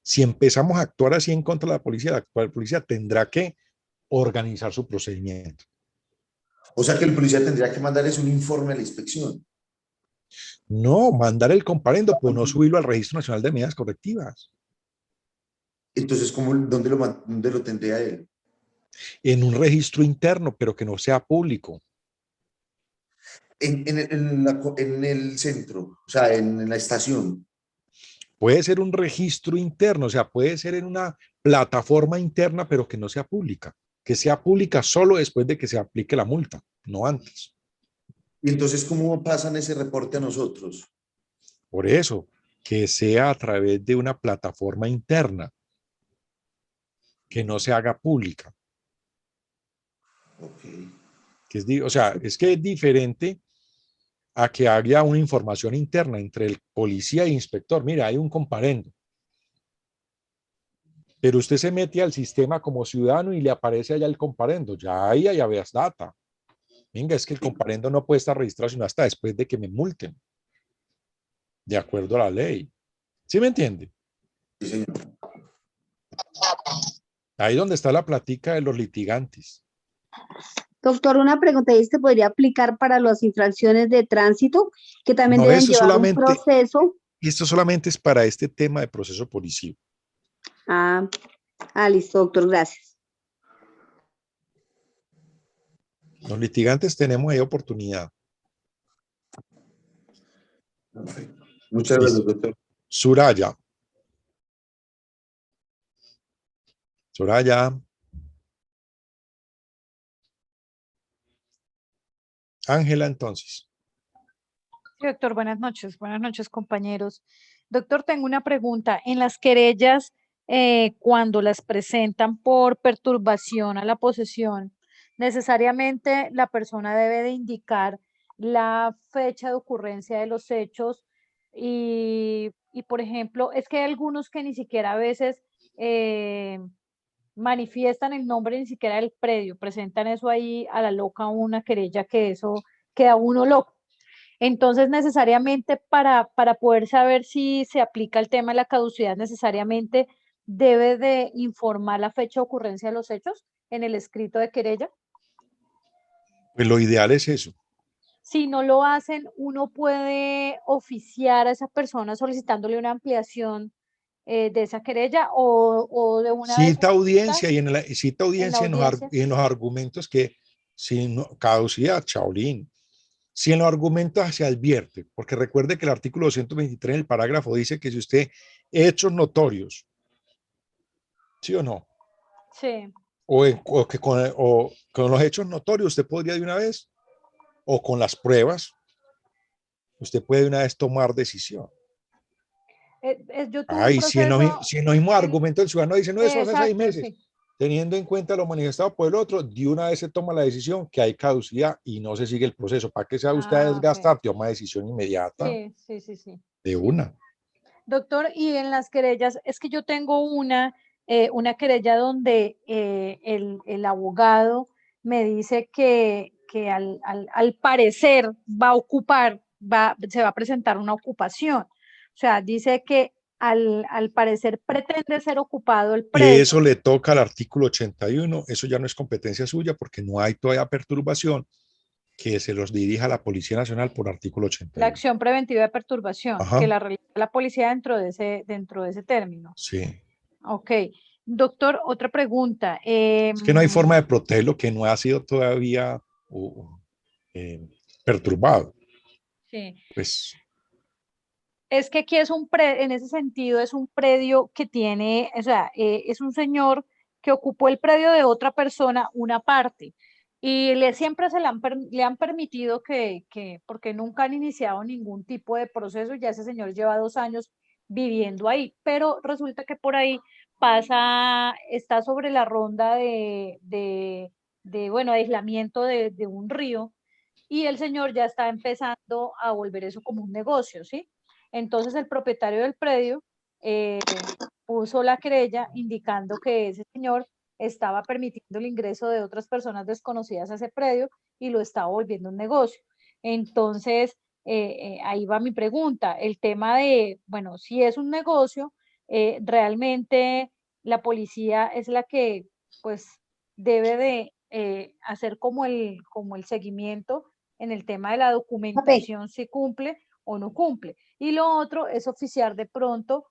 Speaker 1: Si empezamos a actuar así en contra de la policía tendrá que organizar su procedimiento.
Speaker 6: o sea que el policía tendría que mandarles un informe a la inspección.
Speaker 1: No, mandar el comparendo, pero no subirlo al Registro Nacional de Medidas Correctivas.
Speaker 6: Entonces, ¿dónde lo tendría él?
Speaker 1: En un registro interno, pero que no sea público.
Speaker 6: En el centro, o sea, en la estación.
Speaker 1: Puede ser un registro interno, o sea, puede ser en una plataforma interna, pero que no sea pública. Que sea pública solo después de que se aplique la multa, no antes.
Speaker 6: Y entonces, ¿cómo pasan ese reporte a nosotros?
Speaker 1: Por eso, que sea a través de una plataforma interna, que no se haga pública.
Speaker 6: Ok.
Speaker 1: O sea, es que es diferente a que haya una información interna entre el policía e inspector. Mira, hay un comparendo. Pero usted se mete al sistema como ciudadano y le aparece allá el comparendo. Ya ahí hay habeas data. Venga, es que el comparendo no puede estar registrado sino hasta después de que me multen, de acuerdo a la ley. ¿Sí me entiende?
Speaker 6: Sí, señor.
Speaker 1: Ahí donde está la plática de los litigantes.
Speaker 7: Doctor, una pregunta, ¿y este podría aplicar para las infracciones de tránsito que también
Speaker 1: No,
Speaker 7: deben llevar un proceso?
Speaker 1: esto solamente es para este tema de proceso policial.
Speaker 7: Listo, doctor, gracias.
Speaker 1: Los litigantes tenemos ahí oportunidad.
Speaker 6: Perfecto. Muchas gracias, doctor.
Speaker 1: Soraya. Soraya. Ángela, entonces.
Speaker 8: Sí, doctor, buenas noches, compañeros. Doctor, tengo una pregunta. En las querellas, cuando las presentan por perturbación a la posesión, necesariamente la persona debe de indicar la fecha de ocurrencia de los hechos y, por ejemplo, es que hay algunos que ni siquiera a veces manifiestan el nombre ni siquiera del predio, presentan eso ahí a la loca, una querella que eso queda uno loco. Entonces, necesariamente para poder saber si se aplica el tema de la caducidad, necesariamente debe de informar la fecha de ocurrencia de los hechos en el escrito de querella.
Speaker 1: Pues lo ideal es eso.
Speaker 8: Si no lo hacen, uno puede oficiar a esa persona solicitándole una ampliación de esa querella o de una vez
Speaker 1: Cita audiencia y cita
Speaker 8: en la
Speaker 1: audiencia
Speaker 8: audiencia.
Speaker 1: en los argumentos que sin caducidad, Chaolín. Si en los argumentos se advierte, porque recuerde que el artículo 223 en el parágrafo dice que si usted hechos notorios, ¿sí o no?
Speaker 8: Sí.
Speaker 1: O que con los hechos notorios usted podría de una vez, o con las pruebas, usted puede de una vez tomar decisión.
Speaker 8: Yo tuve un
Speaker 1: Si en
Speaker 8: proceso.
Speaker 1: los mismos argumentos el ciudadano dice, no, eso hace 6
Speaker 8: Exacto,
Speaker 1: meses.
Speaker 8: sí.
Speaker 1: Teniendo en cuenta lo manifestado por el otro, de una vez se toma la decisión que hay caducidad y no se sigue el proceso. ¿Para qué se va usted a
Speaker 8: Ok.
Speaker 1: desgastar? Toma decisión inmediata.
Speaker 8: Sí.
Speaker 1: de una.
Speaker 8: Doctor, y en las querellas, es que yo tengo una querella donde el abogado me dice que al parecer va a ocupar, se va a presentar una ocupación. O sea, dice que al parecer pretende ser ocupado el predio.
Speaker 1: Eso le toca al artículo 81, eso ya no es competencia suya porque no hay todavía perturbación, que se los dirija a la Policía Nacional por artículo
Speaker 8: La
Speaker 1: 81.
Speaker 8: acción preventiva de perturbación, que
Speaker 1: Ajá,
Speaker 8: la realiza la policía dentro de ese término.
Speaker 1: sí.
Speaker 8: Ok. Doctor, otra pregunta.
Speaker 1: Es que no hay forma de protegerlo que no ha sido todavía eh, perturbado.
Speaker 8: Sí.
Speaker 1: Pues
Speaker 8: Es que aquí en ese sentido es un predio que tiene, o sea, es un señor que ocupó el predio de otra persona, una parte, y siempre le han permitido porque nunca han iniciado ningún tipo de proceso, ya ese señor lleva 2 años viviendo ahí, pero resulta que por ahí está sobre la ronda bueno, aislamiento de un río, y el señor ya está empezando a volver eso como un negocio, ¿sí? Entonces el propietario del predio eh, puso la querella indicando que ese señor estaba permitiendo el ingreso de otras personas desconocidas a ese predio y lo estaba volviendo un negocio. Entonces, ahí va mi pregunta, el tema de, bueno, si es un negocio, realmente la policía es la que, pues, debe de hacer como el seguimiento en el tema de la
Speaker 7: Pape,
Speaker 8: documentación, si cumple o no cumple. Y lo otro es oficiar de pronto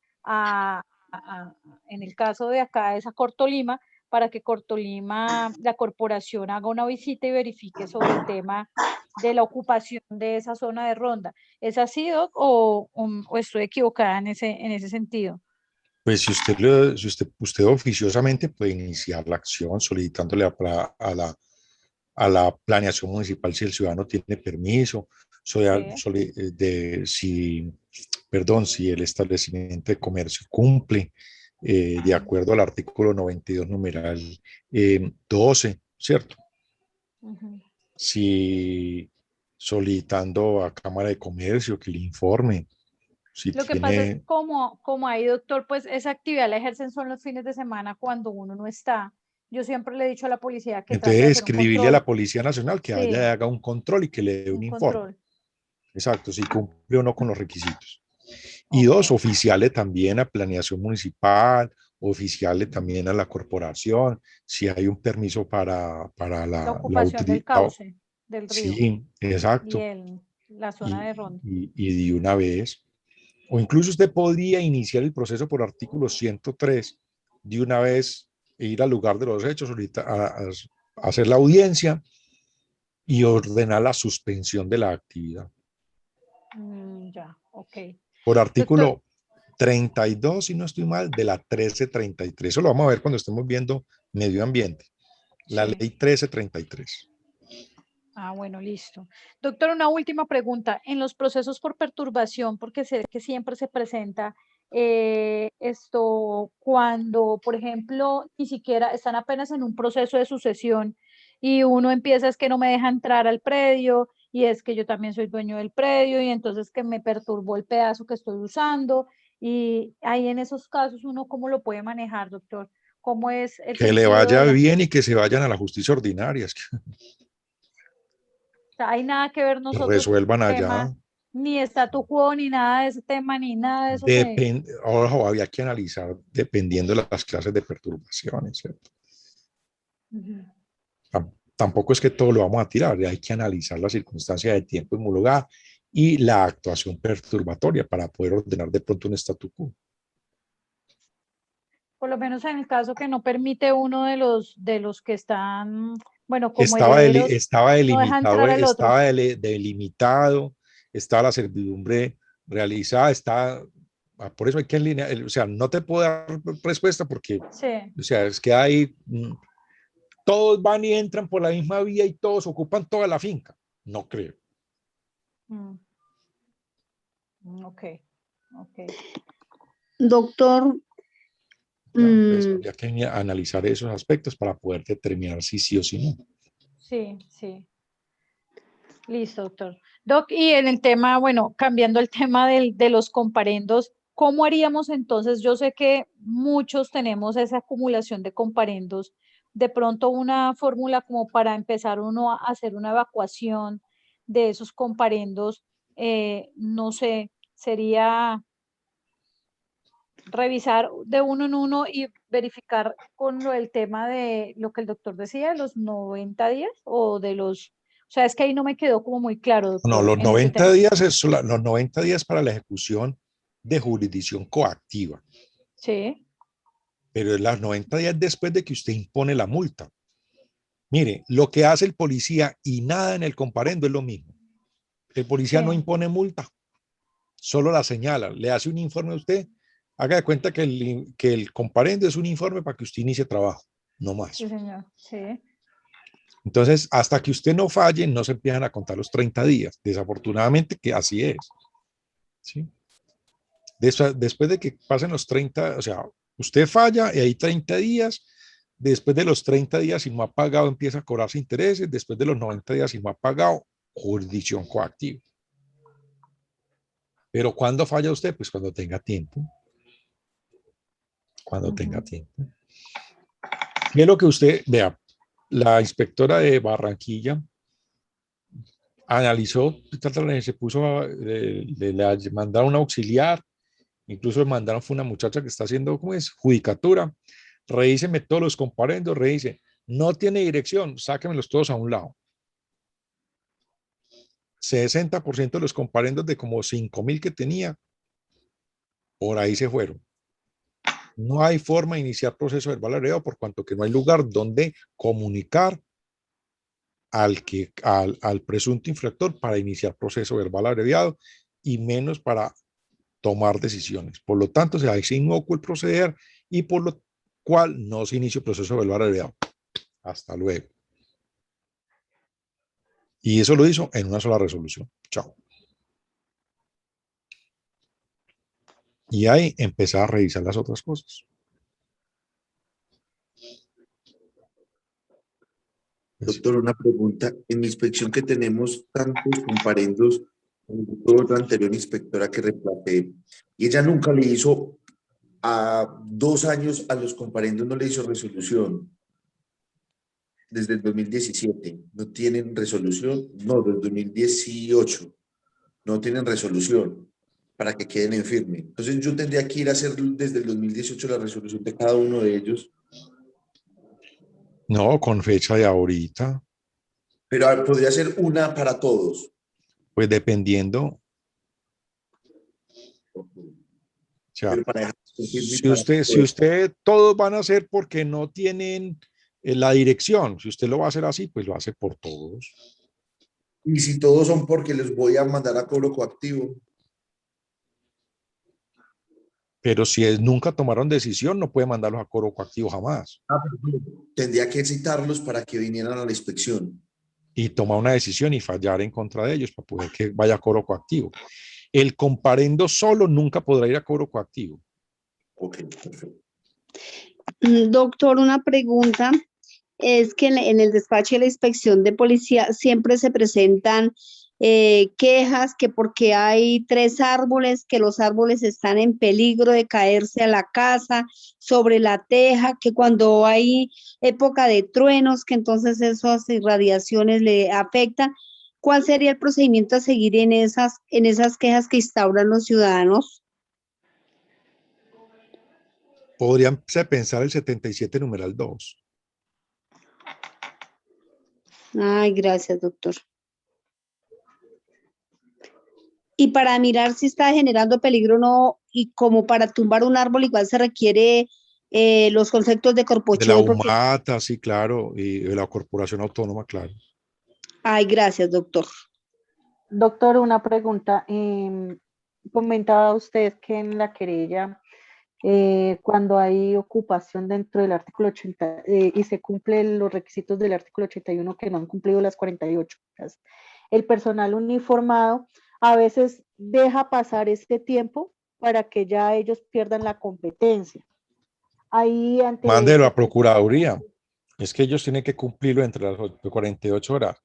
Speaker 8: en el caso de acá, es a Cortolima, para que Cortolima, la corporación, haga una visita y verifique sobre el tema de la ocupación de esa zona de ronda. ¿Es así, Doc, o estoy equivocada en ese sentido?
Speaker 1: Pues si usted oficiosamente puede iniciar la acción solicitándole a la planeación municipal si el ciudadano tiene permiso,
Speaker 8: Sí.
Speaker 1: si el establecimiento de comercio cumple de acuerdo al artículo 92 numeral 12, ¿cierto?
Speaker 8: Ujú.
Speaker 1: Si solicitando a Cámara de Comercio que le informe si
Speaker 8: Lo que pasa es
Speaker 1: tiene.
Speaker 8: como ahí, doctor, pues esa actividad la ejercen son los fines de semana cuando uno no está. Yo siempre le he dicho a la policía que trate
Speaker 1: Entonces,
Speaker 8: de hacer un
Speaker 1: escribirle a
Speaker 8: control.
Speaker 1: la Policía Nacional que vaya y
Speaker 8: Sí,
Speaker 1: haga un control y que le dé un
Speaker 8: un
Speaker 1: informe.
Speaker 8: control.
Speaker 1: Exacto, si cumple o no con los requisitos. Y
Speaker 8: Ok.
Speaker 1: dos, oficiales también a planeación municipal, oficiales también a la corporación, si hay un permiso para
Speaker 8: La
Speaker 1: la
Speaker 8: ocupación del
Speaker 1: utilidad.
Speaker 8: cauce del río
Speaker 1: Sí,
Speaker 8: y
Speaker 1: exacto.
Speaker 8: la zona
Speaker 1: Y,
Speaker 8: de ronda.
Speaker 1: y de una vez. O incluso usted podría iniciar el proceso por artículo 103 de una vez e ir al lugar de los hechos, ahorita a hacer la audiencia y ordenar la suspensión de la actividad.
Speaker 8: Ya, ok.
Speaker 1: Por
Speaker 8: Doctor,
Speaker 1: artículo 32, si no estoy mal, de la 1333. Eso lo vamos a ver cuando estemos viendo medio ambiente. La
Speaker 8: sí.
Speaker 1: ley 1333.
Speaker 8: Bueno, listo. Doctor, una última pregunta. En los procesos por perturbación, porque sé que siempre se presenta esto cuando, por ejemplo, ni siquiera están apenas en un proceso de sucesión y uno empieza es que no me deja entrar al predio y es que yo también soy dueño del predio y entonces que me perturbó el pedazo que estoy usando y ahí en esos casos uno cómo lo puede manejar, doctor. ¿Cómo es el
Speaker 1: Que le
Speaker 8: sentido
Speaker 1: vaya
Speaker 8: de la...
Speaker 1: bien y que se vayan a la justicia ordinaria, es que
Speaker 8: Sea, hay nada que ver nosotros con
Speaker 1: resuelvan
Speaker 8: el tema,
Speaker 1: allá.
Speaker 8: ni statu quo, ni nada de ese tema, ni nada de eso se...
Speaker 1: Ahora había que analizar dependiendo de las clases de perturbaciones, ¿cierto?
Speaker 8: Ujú.
Speaker 1: Tampoco es que todo lo vamos a tirar, hay que analizar la circunstancia de tiempo homologada y la actuación perturbatoria para poder ordenar de pronto un statu quo.
Speaker 8: Por lo menos en el caso que no permite uno de los que están, bueno, como herederos,
Speaker 1: Estaba
Speaker 8: no deja
Speaker 1: delimitado,
Speaker 8: entrar al otro.
Speaker 1: delimitado, estaba la servidumbre realizada, por eso hay que alinear, o sea, no te puedo dar respuesta porque,
Speaker 8: Sí.
Speaker 1: o sea, es que hay, todos van y entran por la misma vía y todos ocupan toda la finca. No creo.
Speaker 8: Mm. Ok, ok.
Speaker 7: Doctor,
Speaker 1: Ya, entonces
Speaker 7: mm,
Speaker 1: habría que analizar esos aspectos para poder determinar si sí o si no.
Speaker 8: Sí, sí. Listo, doctor. Doc, y en el tema, bueno, cambiando el tema de los comparendos, ¿cómo haríamos entonces? Yo sé que muchos tenemos esa acumulación de comparendos, de pronto una fórmula como para empezar uno a hacer una evacuación de esos comparendos, no sé, sería revisar de uno en uno y verificar con el tema de lo que el doctor decía, los 90 días o de los, o sea, es que ahí no me quedó como muy claro,
Speaker 1: No,
Speaker 8: doctor, en ese tema.
Speaker 1: los 90 días para la ejecución de jurisdicción coactiva,
Speaker 8: Sí,
Speaker 1: pero es las 90 días después de que usted impone la multa. Mire, lo que hace el policía y nada en el comparendo es lo mismo. El policía no
Speaker 8: sí,
Speaker 1: impone multa, solo la señala, le hace un informe a usted, haga de cuenta que el comparendo es un informe para que usted inicie trabajo, no más.
Speaker 8: sí, señor, sí.
Speaker 1: Entonces, hasta que usted no falle, no se empiezan a contar los 30 días. Desafortunadamente que así es. ¿Sí? Después de que pasen los 30, o sea, usted falla y hay 30 días, después de los 30 días, si no ha pagado, empieza a cobrarse intereses, después de los 90 días, si no ha pagado, jurisdicción coactiva. Pero ¿cuándo falla usted? Pues cuando tenga tiempo. Cuando tenga tiempo. ¿Qué es lo que usted, vea, la inspectora de Barranquilla analizó, se puso, le mandaron un auxiliar, incluso le mandaron, fue una muchacha que está haciendo, ¿cómo es? Judicatura. Revíseme todos los comparendos, revise. No tiene dirección, sáquenmelos todos a un lado. 60% de los comparendos de como 5.000 que tenía, por ahí se fueron. No hay forma de iniciar proceso verbal agregado por cuanto que no hay lugar donde comunicar al presunto infractor para iniciar proceso verbal abreviado y menos para tomar decisiones. Por lo tanto, se hace inocuo el proceder y por lo cual no se inicia el proceso verbal abreviado. Hasta luego. Y eso lo hizo en una sola resolución. Chao. Y ahí empezar a revisar las otras cosas.
Speaker 6: Doctor, una pregunta. En la inspección que tenemos tantos comparendos, con la anterior inspectora que replaté, y ella nunca le hizo a 2 años a los comparendos, no le hizo resolución. Desde el 2017 no tienen resolución, no, desde el 2018 no tienen resolución para que queden en firme. Entonces yo tendría que ir a hacer desde el 2018 la resolución de cada uno de ellos.
Speaker 1: No, con fecha de ahorita.
Speaker 6: Pero podría ser una para todos.
Speaker 1: Pues dependiendo. O sea,
Speaker 6: Pero para dejar
Speaker 1: si usted, todos van a ser porque no tienen la dirección. Si usted lo va a hacer así, pues lo hace por todos.
Speaker 6: Y si todos son porque les voy a mandar a cobro coactivo.
Speaker 1: Pero si nunca tomaron decisión, no puede mandarlos a cobro coactivo jamás.
Speaker 6: Tendría que citarlos para que vinieran a la inspección.
Speaker 1: Y tomar una decisión y fallar en contra de ellos para poder que vaya a cobro coactivo. El comparendo solo nunca podrá ir a cobro coactivo.
Speaker 6: Ok, perfecto.
Speaker 7: Doctor, una pregunta. Es que en el despacho de la inspección de policía siempre se presentan quejas que porque hay 3 árboles, que los árboles están en peligro de caerse a la casa, sobre la teja, que cuando hay época de truenos, que entonces esas irradiaciones le afectan. ¿Cuál sería el procedimiento a seguir en esas quejas que instauran los ciudadanos?
Speaker 1: Podrían pensar el 77 numeral 2.
Speaker 7: Ay, gracias, doctor. Y para mirar si está generando peligro o no, y como para tumbar un árbol, igual se requiere los conceptos de
Speaker 1: De la
Speaker 7: corpocheo. Porque...
Speaker 1: UMATA, sí, claro, y de la Corporación Autónoma, claro.
Speaker 7: Ay, gracias, doctor.
Speaker 4: Doctor, una pregunta. Comentaba usted que en la querella, cuando hay ocupación dentro del artículo 80 y se cumplen los requisitos del artículo 81 que no han cumplido las 48 horas, el personal uniformado a veces deja pasar este tiempo para que ya ellos pierdan la competencia. Ahí ante
Speaker 1: Mándelo a Procuraduría. Es que ellos tienen que cumplirlo entre las 48 horas.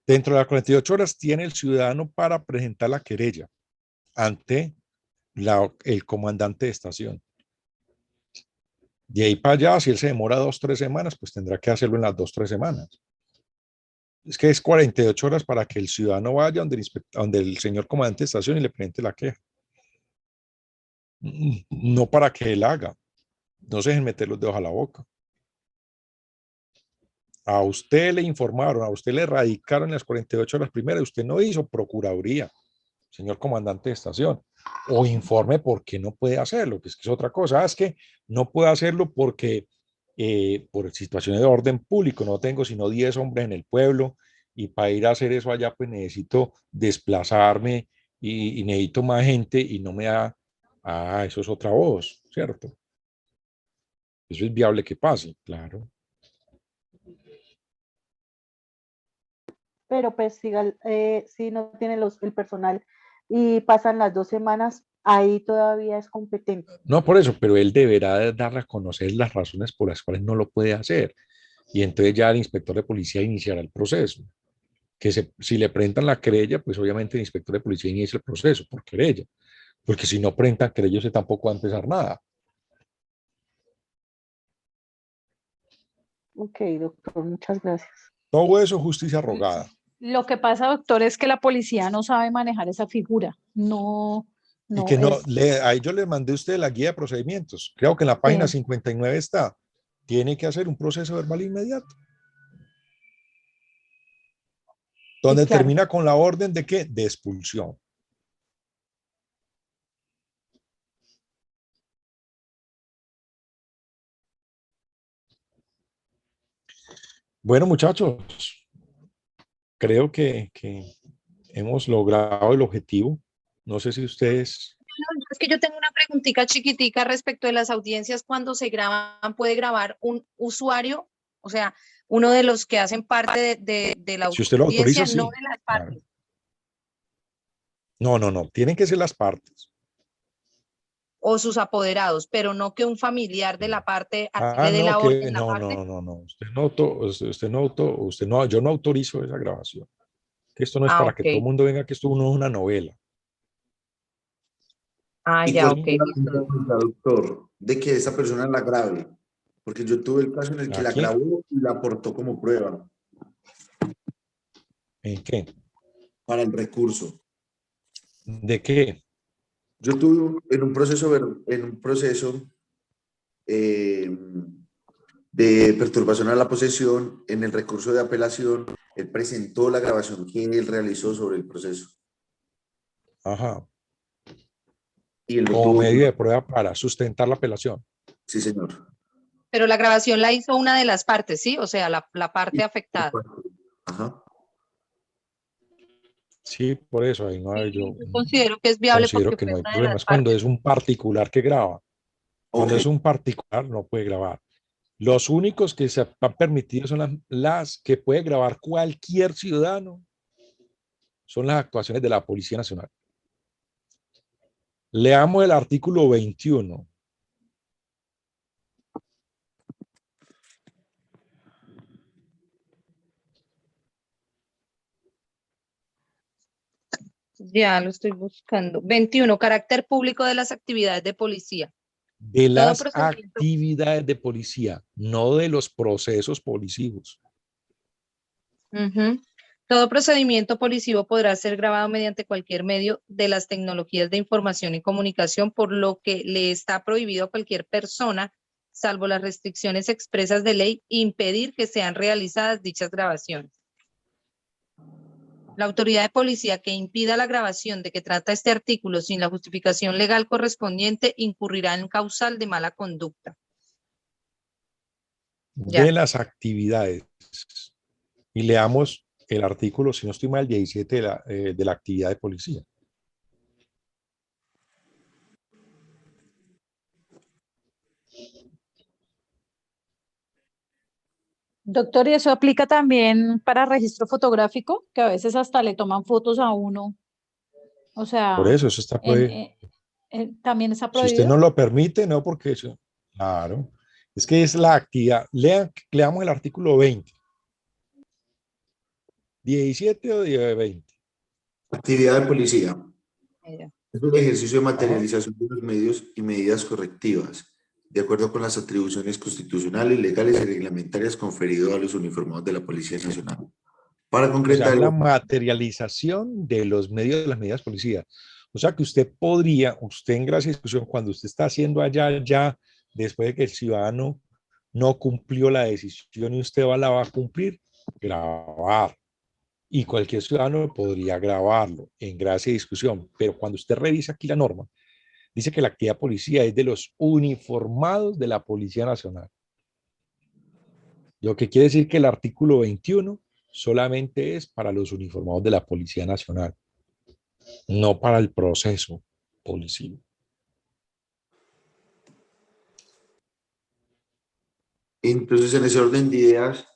Speaker 1: Dentro de las 48 horas tiene el ciudadano para presentar la querella ante el comandante de estación. De ahí para allá, si él se demora 2 o 3 semanas, pues tendrá que hacerlo en las 2 o 3 semanas. Es que es 48 horas para que el ciudadano vaya donde el señor comandante de estación y le presente la queja. No para que él haga. No se dejen meter los dedos a la boca. A usted le informaron, a usted le radicaron las 48 horas primeras, usted no hizo procuraduría, señor comandante de estación, o informe por qué no puede hacerlo, que es otra cosa. Es que no puede hacerlo porque por situaciones de orden público no tengo sino 10 hombres en el pueblo y para ir a hacer eso allá pues necesito desplazarme y necesito más gente y no me da. Ah, eso es otra voz, ¿cierto? Eso es viable que pase, claro.
Speaker 4: Pero pues si no tiene el personal y pasan las 2 semanas, ahí todavía es competente.
Speaker 1: No por eso, pero él deberá dar a conocer las razones por las cuales no lo puede hacer. Y entonces ya el inspector de policía iniciará el proceso. Si le presentan la querella, pues obviamente el inspector de policía inicia el proceso por querella. Porque si no presentan querella, usted tampoco va a empezar nada.
Speaker 4: Ok, doctor, muchas gracias.
Speaker 1: Todo eso es justicia rogada.
Speaker 8: Lo que pasa, doctor, es que la policía no sabe manejar esa figura. No,
Speaker 1: Y que
Speaker 8: no es.
Speaker 1: ahí yo le mandé a usted la guía de procedimientos. Creo que en la página 59 está. Tiene que hacer un proceso verbal inmediato. Donde
Speaker 4: claro.
Speaker 1: termina con la orden de ¿qué? De expulsión. Bueno, muchachos, creo que hemos logrado el objetivo. No sé si ustedes...
Speaker 3: Es que yo tengo una preguntita chiquitica respecto de las audiencias. Cuando se graban, ¿puede grabar un usuario? O sea, uno de los que hacen parte de la
Speaker 1: Si usted lo
Speaker 3: audiencia,
Speaker 1: autoriza,
Speaker 3: no
Speaker 1: sí.
Speaker 3: de las partes.
Speaker 1: Claro. No. Tienen que ser las partes.
Speaker 3: O sus apoderados, pero no que un familiar de la parte
Speaker 1: Ah,
Speaker 3: de
Speaker 1: no,
Speaker 3: la orden
Speaker 1: que
Speaker 3: la
Speaker 1: no. Yo no autorizo esa grabación. Que esto no es para que todo el
Speaker 3: Ok.
Speaker 1: mundo venga, que esto no es una novela.
Speaker 6: Y
Speaker 3: Ya,
Speaker 6: con
Speaker 3: ok.
Speaker 6: la pregunta, doctor, de que esa persona la grabe, porque yo tuve el caso en el que la
Speaker 1: ¿Aquí?
Speaker 6: grabó y la aportó como prueba
Speaker 1: ¿En qué?
Speaker 6: para el recurso.
Speaker 1: ¿De qué?
Speaker 6: Yo tuve en un proceso de perturbación a la posesión, en el recurso de apelación, él presentó la grabación que él realizó sobre el proceso.
Speaker 1: Ajá.
Speaker 6: Y él lo
Speaker 1: Como
Speaker 6: tuvo.
Speaker 1: medio de prueba para sustentar la apelación.
Speaker 6: Sí, señor.
Speaker 3: Pero la grabación la hizo una de las partes, ¿sí? O sea, la parte afectada.
Speaker 6: Ajá.
Speaker 1: Sí, por eso ahí no hay, yo
Speaker 3: Yo considero que es viable
Speaker 1: considero
Speaker 3: porque
Speaker 1: que
Speaker 3: fue
Speaker 1: no hay
Speaker 3: una de
Speaker 1: problema.
Speaker 3: las
Speaker 1: Es cuando
Speaker 3: partes.
Speaker 1: es un particular que graba. Cuando
Speaker 6: Ok.
Speaker 1: es un particular no puede grabar. Los únicos que se han permitido son las que puede grabar cualquier ciudadano. Son las actuaciones de la Policía Nacional. Leamos el artículo 21.
Speaker 3: Ya lo estoy buscando. 21. Carácter público de las actividades de policía.
Speaker 1: De
Speaker 3: Todo
Speaker 1: las
Speaker 3: procedimiento.
Speaker 1: actividades de policía, no de los procesos policivos.
Speaker 3: Ujú. Todo procedimiento policivo podrá ser grabado mediante cualquier medio de las tecnologías de información y comunicación, por lo que le está prohibido a cualquier persona, salvo las restricciones expresas de ley, impedir que sean realizadas dichas grabaciones. La autoridad de policía que impida la grabación de que trata este artículo sin la justificación legal correspondiente incurrirá en causal de mala conducta. Ya.
Speaker 1: De las actividades. Y leamos el artículo, si no estoy mal, 17 de la actividad de policía.
Speaker 8: Doctor, ¿y eso aplica también para registro fotográfico? Que a veces hasta le toman fotos a uno. O
Speaker 1: Por
Speaker 8: sea,
Speaker 1: eso está puede.
Speaker 8: ¿también está
Speaker 1: Si usted
Speaker 8: prohibido?
Speaker 1: no lo permite, no, porque eso. Claro. Es que es la actividad. Leamos el artículo 20. 17 o 20.
Speaker 6: Actividad de policía.
Speaker 3: Ya.
Speaker 6: Es un ejercicio de materialización de los medios y medidas correctivas, de acuerdo con las atribuciones constitucionales, legales y reglamentarias conferidas a los uniformados de la Policía Nacional. Para
Speaker 1: O sea,
Speaker 6: concretar,
Speaker 1: es la materialización de los medios de las medidas policías. O sea que usted en gracia de discusión, cuando usted está haciendo allá, ya, después de que el ciudadano no cumplió la decisión y usted la va a cumplir, grabar. Y cualquier ciudadano podría grabarlo en gracia de discusión. Pero cuando usted revisa aquí la norma, dice que la actividad policía es de los uniformados de la Policía Nacional. Lo que quiere decir que el artículo 21 solamente es para los uniformados de la Policía Nacional, no para el proceso policial.
Speaker 6: entonces en ese orden de ideas,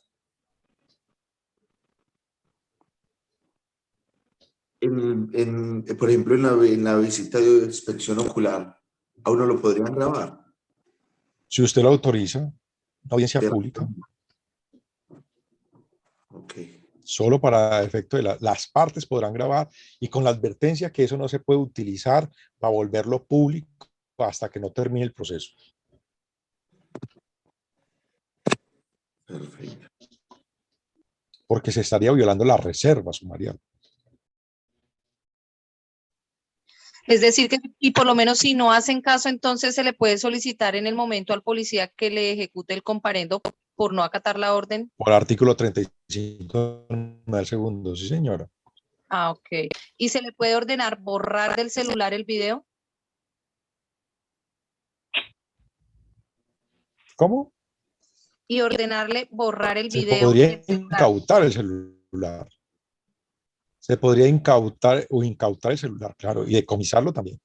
Speaker 6: por ejemplo, en la visita de inspección ocular, a uno lo podrían grabar.
Speaker 1: Si usted lo autoriza, una audiencia
Speaker 6: De-
Speaker 1: pública,
Speaker 6: Ok.
Speaker 1: solo para efecto de las partes podrán grabar y con la advertencia que eso no se puede utilizar para volverlo público hasta que no termine el proceso.
Speaker 6: Perfecto.
Speaker 1: Porque se estaría violando la reserva sumarial.
Speaker 3: Es decir, que y por lo menos si no hacen caso, entonces se le puede solicitar en el momento al policía que le ejecute el comparendo por no acatar la orden.
Speaker 1: Por artículo 35 del segundo, sí señora.
Speaker 3: Ah, ok. ¿Y se le puede ordenar borrar del celular el video?
Speaker 1: ¿Cómo?
Speaker 3: Y ordenarle borrar el
Speaker 1: Se
Speaker 3: video
Speaker 1: podría
Speaker 3: del celular.
Speaker 1: incautar el celular. Se podría incautar el celular, claro, y decomisarlo también.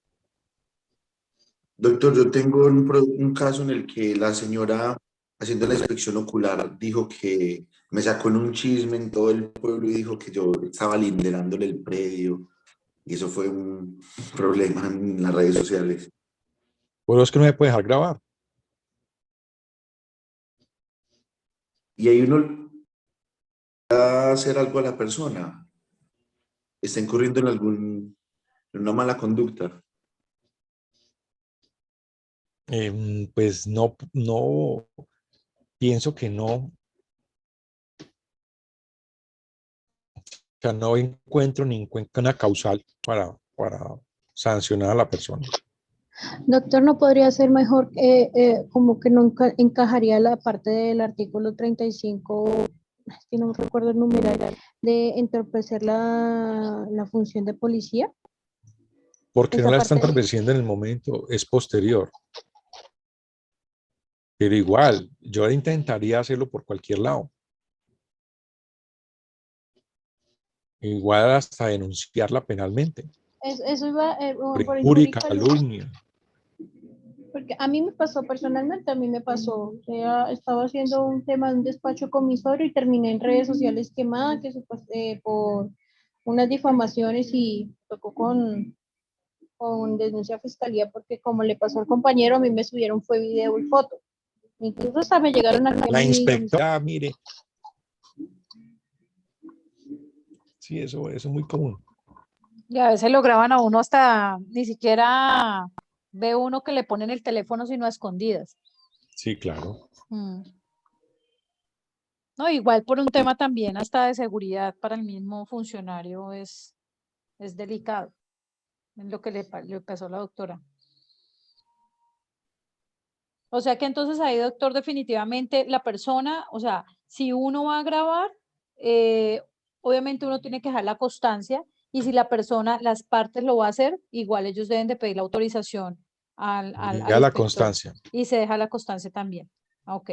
Speaker 6: Doctor, yo tengo un caso en el que la señora, haciendo la inspección ocular, dijo que me sacó en un chisme en todo el pueblo y dijo que yo estaba linderándole el predio. Y eso fue un problema en las redes sociales.
Speaker 1: Pero es que no se puede dejar grabar.
Speaker 6: Y ahí uno va a hacer algo a la persona. Está incurriendo en una mala conducta.
Speaker 1: Pues no pienso que no. O sea, no encuentro ninguna causal para sancionar a la persona.
Speaker 9: Doctor, ¿no podría ser mejor como que no encajaría la parte del artículo 35, es que no recuerdo el número, de entorpecer la función de policía?
Speaker 1: Porque no
Speaker 9: Esa
Speaker 1: la están
Speaker 9: parte.
Speaker 1: estableciendo en el momento, es posterior. Pero igual, yo intentaría hacerlo por cualquier lado. Igual hasta denunciarla penalmente.
Speaker 9: Eso iba por
Speaker 1: Injuria y calumnia.
Speaker 9: porque a mí me pasó personalmente, a mí me pasó, o sea, estaba haciendo un tema de un despacho comisorio y terminé en redes sociales quemada por unas difamaciones y tocó con denuncia a fiscalía porque como le pasó al compañero, a mí me subieron fue video y foto. Incluso hasta me llegaron a
Speaker 1: La inspectora, mire. Sí, eso es muy común.
Speaker 8: Y a veces lo graban a uno hasta, ni siquiera ve uno que le ponen el teléfono sino a escondidas.
Speaker 1: Sí, claro.
Speaker 8: No, igual por un tema también hasta de seguridad para el mismo funcionario es delicado. Es lo que le pasó a la doctora. O sea que entonces ahí, doctor, definitivamente la persona, o sea, si uno va a grabar, obviamente uno tiene que dejar la constancia y si la persona, las partes lo va a hacer, igual ellos deben de pedir la autorización al
Speaker 1: Ya la
Speaker 8: inspector
Speaker 1: constancia.
Speaker 8: y se deja la constancia también. Ok.